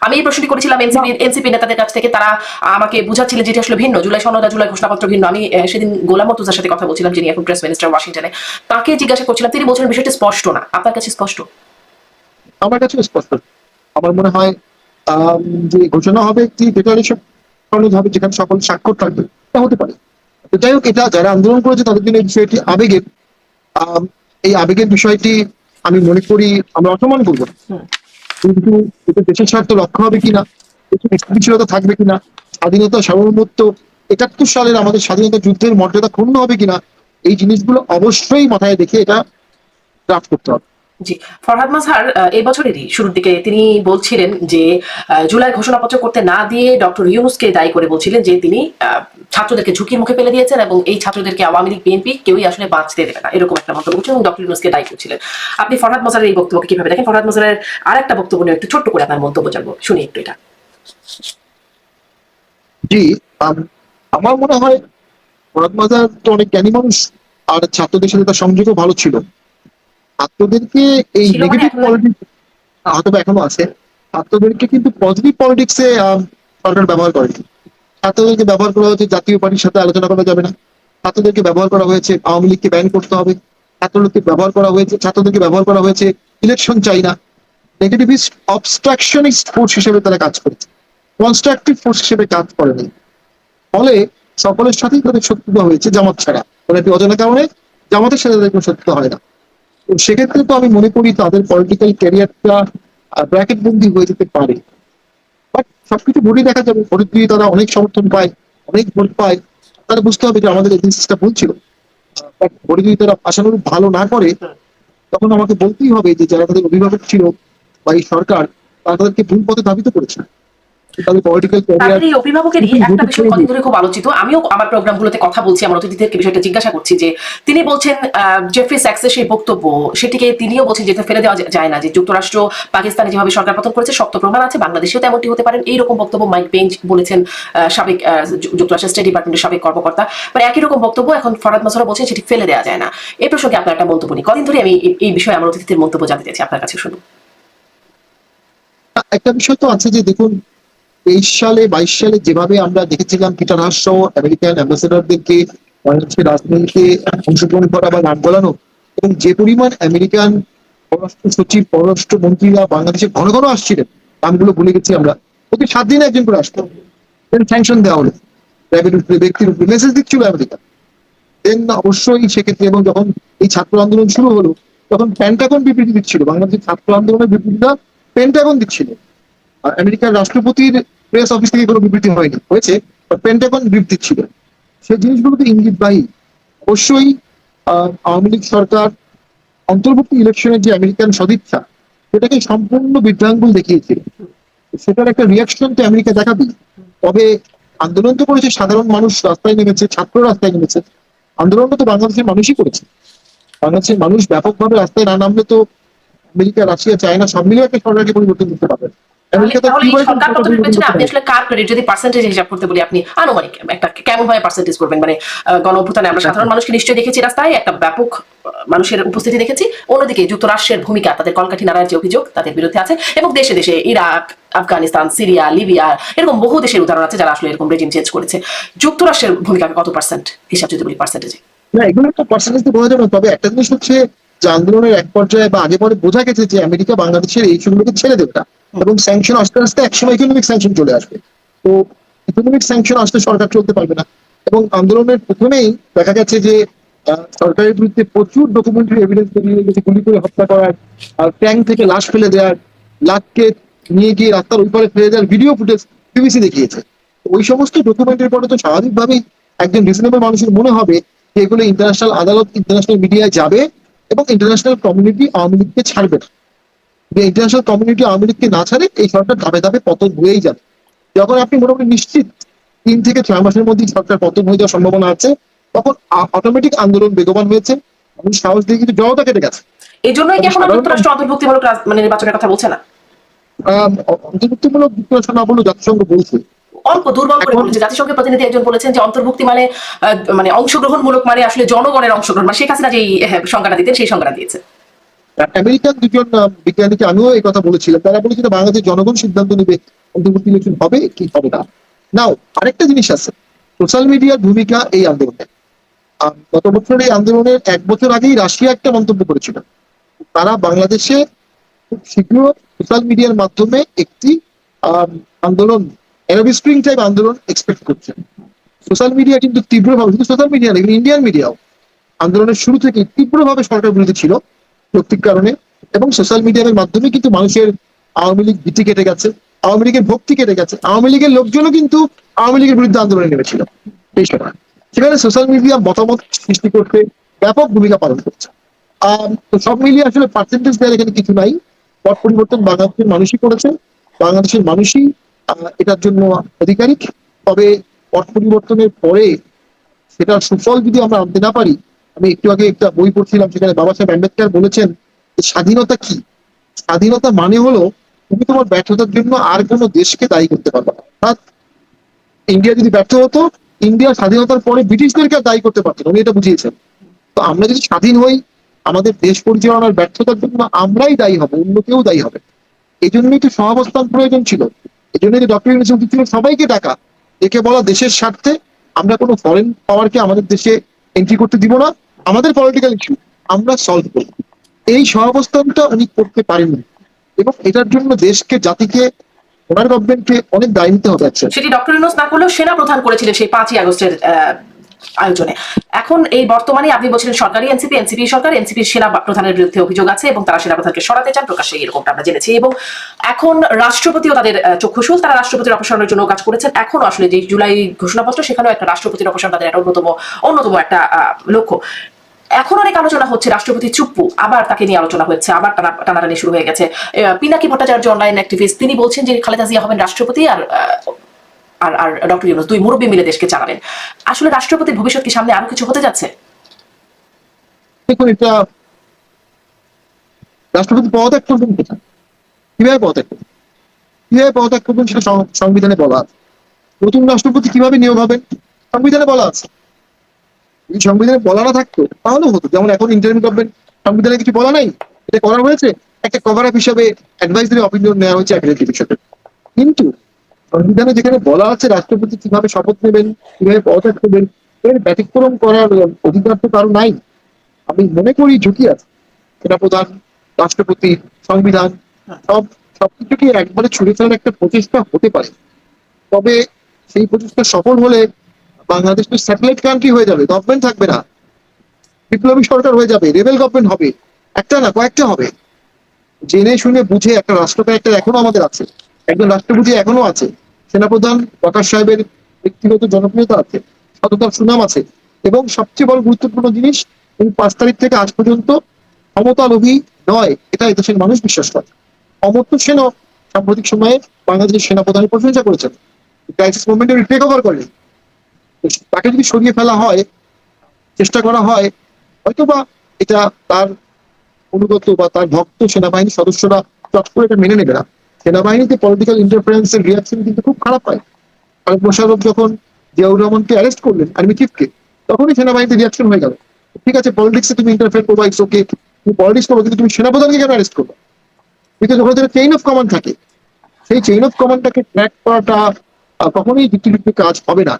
আমি এই প্রশ্নটি করেছিলাম এনসিপি নেতাদের কাছ থেকে, তারা আমাকে বুঝাচ্ছিলেন যেটা আসলে ভিন্ন, জুলাই সনদ আর জুলাই ঘোষণাপত্র ভিন্ন। আমি সেদিন গোলাম মর্তুজার সাথে কথা বলছিলাম, যিনি এখন প্রেস মিনিস্টার ওয়াশিংটনে, তাকে জিজ্ঞাসা করছিলাম, তিনি বলছিলেন বিষয়টি স্পষ্ট না। আপনার কাছে স্পষ্ট? আমার কাছে স্পষ্ট। আমার মনে হয় যে ঘোষণা হবে একটি ডিক্লারেশন সনদ হবে, যেখানে সকল স্বাক্ষর থাকবে, এটা হতে পারে। তো যাই হোক, এটা যারা আন্দোলন করেছে তাদের জন্য এই বিষয়টি আবেগের। এই আবেগের বিষয়টি আমি মনে করি আমরা অসম্মান করবো না। কিন্তু এতে দেশের স্বার্থ রক্ষা হবে কিনা, দেশের স্থিতিশীলতা থাকবে কিনা, স্বাধীনতা সার্বভৌমত্ব, 71 সালের আমাদের স্বাধীনতা যুদ্ধের মর্যাদা ক্ষুণ্ণ হবে কিনা, এই জিনিসগুলো অবশ্যই মাথায় রেখে এটা ড্রাফট করতে হবে। জি, ফরহাদ মাজহার এই বছরেরই শুরুর দিকে তিনি বলছিলেন যে জুলাই ঘোষণাপত্র করতে না দিয়ে ডক্টর ইউনূসকে দায়ী করে বলছিলেন যে তিনি ছাত্রদেরকে ঝুঁকির মুখে ফেলে দিয়েছেন এবং এই ছাত্রদেরকে আওয়ামী লীগ, বিএনপি কেউই আসলে বাঁচতে দেবে না, এরকম একটা মন্তব্য করছেন এবং ডক্টর ইউনূসকে দায়ী করছিলেন। আপনি ফরহাদ মাজহারের এই বক্তব্যকে কিভাবে দেখেন? ফরহাদ মাজহারের আরেকটা বক্তব্য নিয়ে একটু ছোট্ট করে আপনার মন্তব্য জানবো, শুনি একটু এটা। জি, আমার মনে হয় ফরহাদ মাজহার তো অনেক জ্ঞানী মানুষ, আর ছাত্রদের সাথে তার সংযোগও ভালো ছিল। ছাত্রদেরকে এই নেগেটিভ পলিটিক্স হয়তো এখনো আছে, ছাত্রদেরকে কিন্তু পজিটিভ পলিটিক্সে সরকার ব্যবহার করে। ছাত্রদেরকে ব্যবহার করা হয়েছে জাতীয় পার্টির সাথে আলোচনা করা যাবে না, ছাত্রদেরকে ব্যবহার করা হয়েছে আওয়ামী লীগকে ব্যান করতে হবে, ছাত্রদেরকে ব্যবহার করা হয়েছে ইলেকশন চাই না। নেগেটিভিস্ট, অবস্ট্রাকশনিস্ট ফোর্স হিসেবে তারা কাজ করেছে, কনস্ট্রাকটিভ ফোর্স হিসেবে কাজ করেনি। ফলে সকলের সাথেই তাদের শত্রুতা হয়েছে, জামাত ছাড়া। মানে অজানা কারণে জামাতের সাথে তাদের কোনো শত্রুতা হয় না। তো সেক্ষেত্রে তো আমি মনে করি তাদের পলিটিক্যাল ক্যারিয়ারটা ব্র্যাকেট বন্দি হয়ে যেতে পারে। বাট সবকিছু ভোটই দেখা যাবে, ভোট দিয়ে তারা অনেক সমর্থন পায়, অনেক ভোট পায়, তারা বুঝতে হবে যে আমাদের এই জিনিসটা ভুল ছিল। বাট ভোট দিয়ে তারা আশানুরূপ ভালো না করে, তখন আমাকে বলতেই হবে যে যারা তাদের অভিভাবক ছিল বা এই সরকার, তারা তাদেরকে ভুল পথে ধাবিত করেছে, তাদের পলিটিক্যাল ক্যারিয়ার। তাদের এই অভিভাবকেরই একটা বিষয় কদিন ধরে খুব আলোচিত, আমিও আমার প্রোগ্রামগুলোতে কথা বলছি, আমার অতিথিদেরকে বিষয়টা জিজ্ঞাসা করছি যে তিনি বলছেন জেফ্রি স্যাক্সের সেই বক্তব্য, সেটিকে তিনিও বলছেন যেটা ফেলে দেওয়া যায় না, যে যুক্তরাষ্ট্র পাকিস্তানে যেভাবে সরকার পতন করেছে শক্ত প্রমাণ আছে, বাংলাদেশেও তেমনটি হতে পারেন, এইরকম বক্তব্য মাইক পেঞ্চ বলেছেন, সাবেক যুক্তরাষ্ট্রের স্টেট ডিপার্টমেন্টের সাবেক কর্মকর্তা। মানে একই রকম বক্তব্য এখন ফরহাদ মাসুরা বলছেন সেটি ফেলে দেওয়া যায় না। এই প্রসঙ্গে আপনার একটা মন্তব্য নিই, কদিন ধরে আমি এই বিষয়ে আমার অতিথিদের মন্তব্য জানতে চাইছি, আপনার কাছে শুনুন। একটা বিষয় তো আছে যে দেখুন, 23 সালে 22 সালে যেভাবে আমরা দেখেছিলাম পিটার হাস সহ আমেরিকান অ্যাম্বাসেডারদেরকে বাংলাদেশের রাজনীতিতে অংশগ্রহণ করা বা নাক গলানো, এবং যে পরিমাণ আমেরিকান পররাষ্ট্র সচিব পররাষ্ট্র মন্ত্রীরা বাংলাদেশে ঘন ঘন আসছিলেন, নামগুলো ভুলে গেছি আমরা, প্রতি 7 দিনে একজন করে আসতো, স্যাংশন দেওয়া হলো, র্যাবের উপরে ব্যক্তির উপরে মেসেজ দিচ্ছিল আমেরিকা। দেন অবশ্যই সেক্ষেত্রে, এবং যখন এই ছাত্র আন্দোলন শুরু হলো তখন পেন্টাগন বিবৃতি দিচ্ছিল, বাংলাদেশের ছাত্র আন্দোলনের বিবৃতিটা পেন্টাগন দিচ্ছিল। আর আমেরিকার রাষ্ট্রপতির প্রেস অফিস থেকে কোনো বিবৃতি হয়নি, হয়েছে পেন্টাগন বিবৃতি ছিল। সেই জিনিসগুলো তো ইঙ্গিতবাহী। অবশ্যই আওয়ামী লীগ সরকার অন্তর্বর্তী ইলেকশনের যে আমেরিকান সদিচ্ছা, সেটাকে সম্পূর্ণ বৃদ্ধাঙ্গুল দেখিয়েছিল। সেটার একটা রিয়াকশন তো আমেরিকা দেখাবেই। তবে আন্দোলন তো করেছে সাধারণ মানুষ, রাস্তায় নেমেছে, ছাত্র রাস্তায় নেমেছে, আন্দোলনটা তো বাংলাদেশের মানুষই করেছে। বাংলাদেশের মানুষ ব্যাপকভাবে রাস্তায় না নামলে তো আমেরিকা, রাশিয়া, চায়না সব মিলিয়ে একটা সরকারকে পরিবর্তন করতে পারবে। আমেরিকা তো তাহলে এই কিভাবে সরকার পতনের পরিবর্তন পেছনে করতে আপনি পারবে? আসলে কার ক্রেডিট, যদি পার্সেন্টেজ হিসাব করতে বলি, আপনি আনুমানিক একটা কেমন ভাবে পার্সেন্টেজ করবেন? মানে গণ অভ্যুত্থানে আমরা সাধারণ মানুষকে নিশ্চয়ই দেখেছি রাস্তায়, একটা ব্যাপক মানুষের উপস্থিতি দেখেছি, অন্যদিকে যুক্তরাষ্ট্রের ভূমিকা, তাদের কলকাঠি নাড়ার যে অভিযোগ তাদের বিরুদ্ধে আছে, এবং দেশে দেশে ইরাক, আফগানিস্তান, সিরিয়া, লিবিয়া, এরকম বহু দেশের উদাহরণ আছে যারা আসলে এরকম রেজিম চেঞ্জ করেছে। যুক্তরাষ্ট্রের ভূমিকাকে কত পার্সেন্ট হিসাব যদি বলি পার্সেন্টেজে? না, এগুলো একটা পার্সেন্টেজ বোঝা যাবে না। তবে একটা জিনিস হচ্ছে যে আন্দোলনের এক পর্যায়ে বা আগে পরে বোঝা গেছে যে আমেরিকা বাংলাদেশের এই সময়গুলোকে ছেড়ে দেবে না, এবং স্যাংশন আস্তে আস্তে একসময় ইকোনমিক স্যাংশন চলে আসবে। তো ইকোনমিক স্যাংশন আসলে সরকার চলতে পারবে না। এবং আন্দোলনের প্রথমেই দেখা গেছে যে সরকারের বিরুদ্ধে প্রচুর ডকুমেন্টারি এভিডেন্স বেরিয়ে গেছে, গুলি করে হত্যা করার, ট্যাঙ্ক থেকে লাশ ফেলে দেওয়ার, লাশকে নিয়ে গিয়ে রাস্তার ওই পারে ফেলে দেওয়ার ভিডিও ফুটেজ বিবিসি দেখিয়েছে। তো ওই সমস্ত ডকুমেন্টের পরে তো স্বাভাবিকভাবেই একজন রিজনেবল মানুষের মনে হবে যে এগুলো ইন্টারন্যাশনাল আদালত, ইন্টারন্যাশনাল মিডিয়ায় যাবে, এবং ইন্টারন্যাশনাল কমিউনিটি আওয়ামী লীগকে ছাড়বে না। ইন্টারন্যাশনাল কমিউনিটি আওয়ামী লীগকে না ছাড়ে এই সরকার ধাপে ধাপে পতন হয়েই যাবে। যখন আপনি মোটামুটি নিশ্চিত 3 থেকে 6 মাসের মধ্যে সরকার পতন হয়ে যাওয়ার সম্ভাবনা আছে, তখন অটোমেটিক আন্দোলন বেগবান হয়েছে, মানুষ সাহস দিয়ে কিন্তু জড়তা কেটে গেছে। এই জন্যই কি এখন যুক্তরাষ্ট্র অন্তর্ভুক্তিমূলক মানে নির্বাচনের কথা বলছে না? অন্তর্ভুক্তিমূলক যুক্তরাষ্ট্র না বললেও জাতিসংঘ বলছে। অল্প দুর্বল করে বলেছে। জাতিসংঘের প্রতিনিধি একজন বলেছেন যে অন্তর্ভুক্তি মানে মানে অংশগ্রহণমূলক, মানে আসলে জনগণের অংশগ্রহণ, মানে শেখ হাসিনা যেই সংজ্ঞাটা দিতেন সেই সংজ্ঞাটা দিয়েছে। আমেরিকান দুজন বিজ্ঞানীকে আমিও এই কথা বলেছিলাম, তারা বলেছিল বাংলাদেশ জনগণ সিদ্ধান্ত নেবে অন্তর্বর্তী ইলেকশন হবে কি হবে না। নাও আরেকটা জিনিস আছে, সোশ্যাল মিডিয়ার ভূমিকা এই আন্দোলনে। গত বছর এই আন্দোলনের 1 বছর আগেই রাশিয়া একটা মন্তব্য করেছিল, তারা বাংলাদেশে খুব শীঘ্র সোশ্যাল মিডিয়ার মাধ্যমে একটি আন্দোলন, অ্যারব স্প্রিং টাইপ আন্দোলন এক্সপেক্ট করছে। সোশ্যাল মিডিয়া কিন্তু তীব্রভাবে, শুধু সোশ্যাল মিডিয়া না, ইন্ডিয়ান মিডিয়াও আন্দোলনের শুরু থেকে তীব্রভাবে সরকার বিরোধী ছিল যৌক্তিক কারণে, এবং সোশ্যাল মিডিয়ার মাধ্যমে কিন্তু মানুষের আওয়ামী লীগ ভীতি কেটে গেছে, আওয়ামী লীগের ভক্তি কেটে গেছে, আওয়ামী লীগের লোকজনও কিন্তু আওয়ামী লীগের বিরুদ্ধে আন্দোলনে নেমেছিল এই সময়। সেখানে সোশ্যাল মিডিয়া মতামত সৃষ্টি করতে ব্যাপক ভূমিকা পালন করছে। তো সব মিলিয়ে আসলে পার্সেন্টেজ দেওয়ার এখানে কিছু নাই। পট পরিবর্তন বাংলাদেশের মানুষই করেছে, বাংলাদেশের মানুষই এটার জন্য আধিকারিক। তবে পট পরিবর্তনের পরে সেটার সুফল যদি আমরা আনতে না পারি, আমি একটু আগে একটা বই পড়ছিলাম, সেখানে বাবা সাহেব আম্বেদকর বলেছেন যে স্বাধীনতা কি? স্বাধীনতা মানে হলো তুমি তোমার ব্যর্থতার জন্য আর কোনো দেশকে দায়ী করতে পারবে না। অর্থাৎ ইন্ডিয়া যদি ব্যর্থ হতো, ইন্ডিয়ার স্বাধীনতার পরে ব্রিটিশদেরকে আর দায়ী করতে পারতো না, উনি এটা বুঝিয়েছেন। তো আমরা যদি স্বাধীন হই, আমাদের দেশ পরিচালনার ব্যর্থতার জন্য আমরাই দায়ী হব, অন্য কেউ দায়ী হবে। এই জন্যই তো সহাবস্থান প্রয়োজন ছিল। এই জন্যই ডক্টর ইউনূস ছিল সবাইকে ডাকা, একে বলা দেশের স্বার্থে আমরা কোনো ফরেন পাওয়ারকে আমাদের দেশে এন্ট্রি করতে দিব না, আমাদের পলিটিক্যাল ইস্যু আমরা সলভ করব। এই সহাবস্থানটা উনি করতে পারেননি, এবং এটার জন্য দেশকে, জাতিকে, ওনার গভর্নমেন্টকে অনেক দায়ী নিতে হবে। সেটি ডক্টর ইউনূস না করলেও সেনা প্রধান করেছিলেন সেই 5ই আগস্টের আয়োজনে। এখন এই বর্তমানে আপনি বলছিলেন সরকারি এনসিপি সরকার, এনসিপির সেনা প্রধানের বিরুদ্ধে অভিযোগ আছে এবং তারা সেনা প্রধানকে সরাতে চান, প্রকাশ্যে এরকমটা আমরা জেনেছি। এবং এখন রাষ্ট্রপতিও তাদের চক্ষুশূল, তারা রাষ্ট্রপতির অপসারণের জন্য কাজ করেছেন। এখনো আসলে যে জুলাই ঘোষণাপত্র, সেখানেও একটা রাষ্ট্রপতির অপসারণ তাদের একটা অন্যতম একটা লক্ষ্য। এখন অনেক আলোচনা হচ্ছে রাষ্ট্রপতি চুপ্পু, আবার তাকে নিয়ে আলোচনা হচ্ছে, আবার টানাটানি শুরু হয়ে গেছে। পিনাকি ভট্টাচার্য অনলাইন অ্যাক্টিভিস্ট, তিনি বলছেন যে খালেদা জিয়া হবেন রাষ্ট্রপতি আর আর আর ডক্টর ইউনূস দুই মুরব্বী মিলে দেশকে চালাবেন। আসলে রাষ্ট্রপতির ভবিষ্যৎ কি সামনে আরো কিছু হতে যাচ্ছে? দেখুন, এটা রাষ্ট্রপতি পদত্যাগ করবেন কোথায়, কিভাবে পদত্যাগ করবেন, সেটা সংবিধানে বলা আছে। নতুন রাষ্ট্রপতি কিভাবে নিয়োগ হবেন সংবিধানে বলা আছে। যদি সংবিধানে বলা না থাকতো তাহলেও হতো, যেমন এখন ইন্টারিম গভর্নমেন্ট, সংবিধানে কিছু বলা নাই, এটা করা হয়েছে একটা কভার আপ হিসাবে, অ্যাডভাইজারি অপিনিয়ন নেওয়া হয়েছে অ্যাগ্রেগেট হিসাবে। কিন্তু সংবিধানে যেখানে বলা আছে রাষ্ট্রপতি কিভাবে শপথ নেবেন, কিভাবে পদত্যাগ করবেন, এর ব্যতিক্রম করার অধিকার তো কারো নাই। আমি মনে করি ঝুঁকি আছে, সেনাপ্রধান, রাষ্ট্রপতি, সংবিধান সবকিছুকে একবারে ছুড়ে ফেলার একটা প্রচেষ্টা হতে পারে। তবে সেই প্রচেষ্টা সফল হলে বাংলাদেশ তো স্যাটেলাইট কান্ট্রি হয়ে যাবে, গভর্নমেন্ট থাকবে না, বিপ্লবী সরকার হয়ে যাবে, রেবেল গভর্নমেন্ট হবে, একটা না কয়েকটা হবে। জেনে শুনে বুঝে একটা রাষ্ট্র ক্যারেক্টার এখনো আমাদের আছে, একজন রাষ্ট্রপতি এখনো আছে, সেনাপ্রধান ওয়াকার সাহেবের ব্যক্তিগত জনপ্রিয়তা আছে, সততার সুনাম আছে, এবং সবচেয়ে বড় গুরুত্বপূর্ণ জিনিস, এই 5 তারিখ থেকে আজ পর্যন্ত ক্ষমতা লোভী নয়, এটা এদেশের মানুষ বিশ্বাস করে। অমর্ত্য সেনও সাম্প্রতিক সময়ে বাংলাদেশের সেনাপ্রধানের প্রশংসা করেছেন, ক্রাইসিস মোমেন্টে টেক ওভার করেন। তাকে যদি সরিয়ে ফেলা হয়, চেষ্টা করা হয়, হয়তোবা এটা তার অনুগত বা তার ভক্ত সেনাবাহিনীর সদস্যরা চট করে এটা মেনে নেবে না। সেনাবাহিনীতে পলিটিক্যাল ইন্টারফারেন্সের রিয়াকশন কিন্তু খুব খারাপ হয়। খালেদ মোশাররফ যখন জিয়াউর রহমানকে অ্যারেস্ট করলেন, আর্মি চিফকে, তখনই সেনাবাহিনীতে রিয়াকশন হয়ে গেল। ঠিক আছে, পলিটিক্সে তুমি ইন্টারফেয়ার করবো, ইটস ওকে, তুমি পলিটিক্স করবো, কিন্তু তুমি সেনাপ্রধানকে কেন অ্যারেস্ট করবো? বিকজ ওখানে যেটা চেইন অফ কমান্ড থাকে, সেই চেইন অফ কমান্ডটাকে ট্র্যাক করাটা কখনোই যুক্তিযুক্ত কাজ হবে না,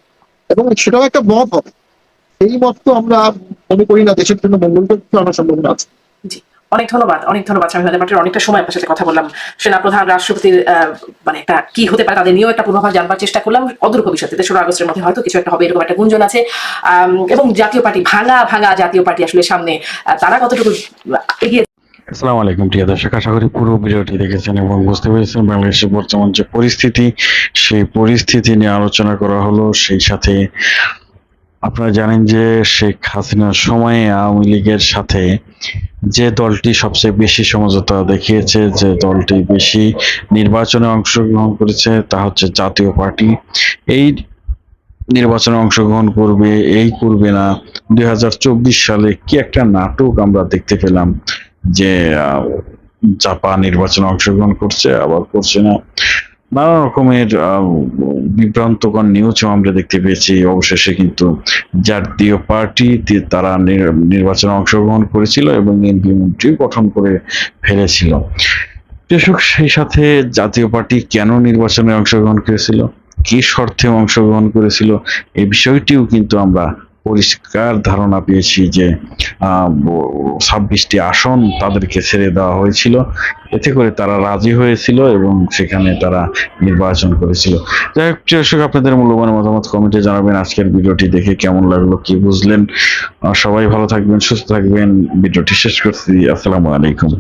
এবং সেটাও একটা মত হবে। সেই মত তো আমরা মনে করি না দেশের জন্য মঙ্গলকর কিছু আনার সম্ভাবনা আছে। জি, অনেক ধন্যবাদ, অনেক ধন্যবাদ স্বামী মাত্র অনেকটা সময় আপনার সাথে কথা বললাম। সেনাপ্রধান, রাষ্ট্রপতির মানে একটা কি হতে পারে তাদের নিয়েও একটা পূর্বাভাস জানবার চেষ্টা করলাম। অদূর ভবিষ্যতে 3রা আগস্টের মধ্যে হয়তো কিছু একটা হবে, এরকম একটা গুঞ্জন আছে। এবং জাতীয় পার্টি, ভাঙা জাতীয় পার্টি আসলে সামনে তারা কতটুকু এগিয়ে। আসসালামু আলাইকুম প্রিয় দর্শক, আশা করি পুরো ভিডিওটি দেখেছেন এবং বুঝতে পেরেছেন বাংলাদেশের বর্তমান যে পরিস্থিতি, সেই পরিস্থিতি নিয়ে আলোচনা করা হলো। সেই সাথে আপনারা জানেন যে শেখ হাসিনার সময়ে আওয়ামী লীগের সাথে যে দলটি সবচেয়ে বেশি সমঝোতা দেখিয়েছে, যে দলটি বেশি নির্বাচনে অংশগ্রহণ করেছে, তা হচ্ছে জাতীয় পার্টি। এই নির্বাচনে অংশগ্রহণ করবে, এই করবে না, 2024 সালে কি একটা নাটক আমরা দেখতে পেলাম, যে জাপা নির্বাচনে অংশগ্রহণ করছে আবার করছে না, নানা রকমের বিভ্রান্তকর নিউজও আমরা দেখতে পেয়েছি। অবশেষে কিন্তু জাতীয় পার্টি তারা নির্বাচনে অংশগ্রহণ করেছিল এবং এমপি মন্ত্রী গঠন করে ফেলেছিল। কৃষক সেই সাথে জাতীয় পার্টি কেন নির্বাচনে অংশগ্রহণ করেছিল, কি শর্তে অংশগ্রহণ করেছিল, এই বিষয়টিও কিন্তু আমরা পরিষ্কার ধারণা পেয়েছি যে 26টি আসন তাদেরকে ছেড়ে দেওয়া হয়েছিল, এতে করে তারা রাজি হয়েছিল এবং সেখানে তারা নির্বাচন করেছিল। যাই হোক দর্শক, আপনাদের মূল্যবান মতামত কমেন্টে জানাবেন। আজকের ভিডিওটি দেখে কেমন লাগলো, কি বুঝলেন। সবাই ভালো থাকবেন, সুস্থ থাকবেন। ভিডিওটি শেষ করছি। আসসালামু আলাইকুম।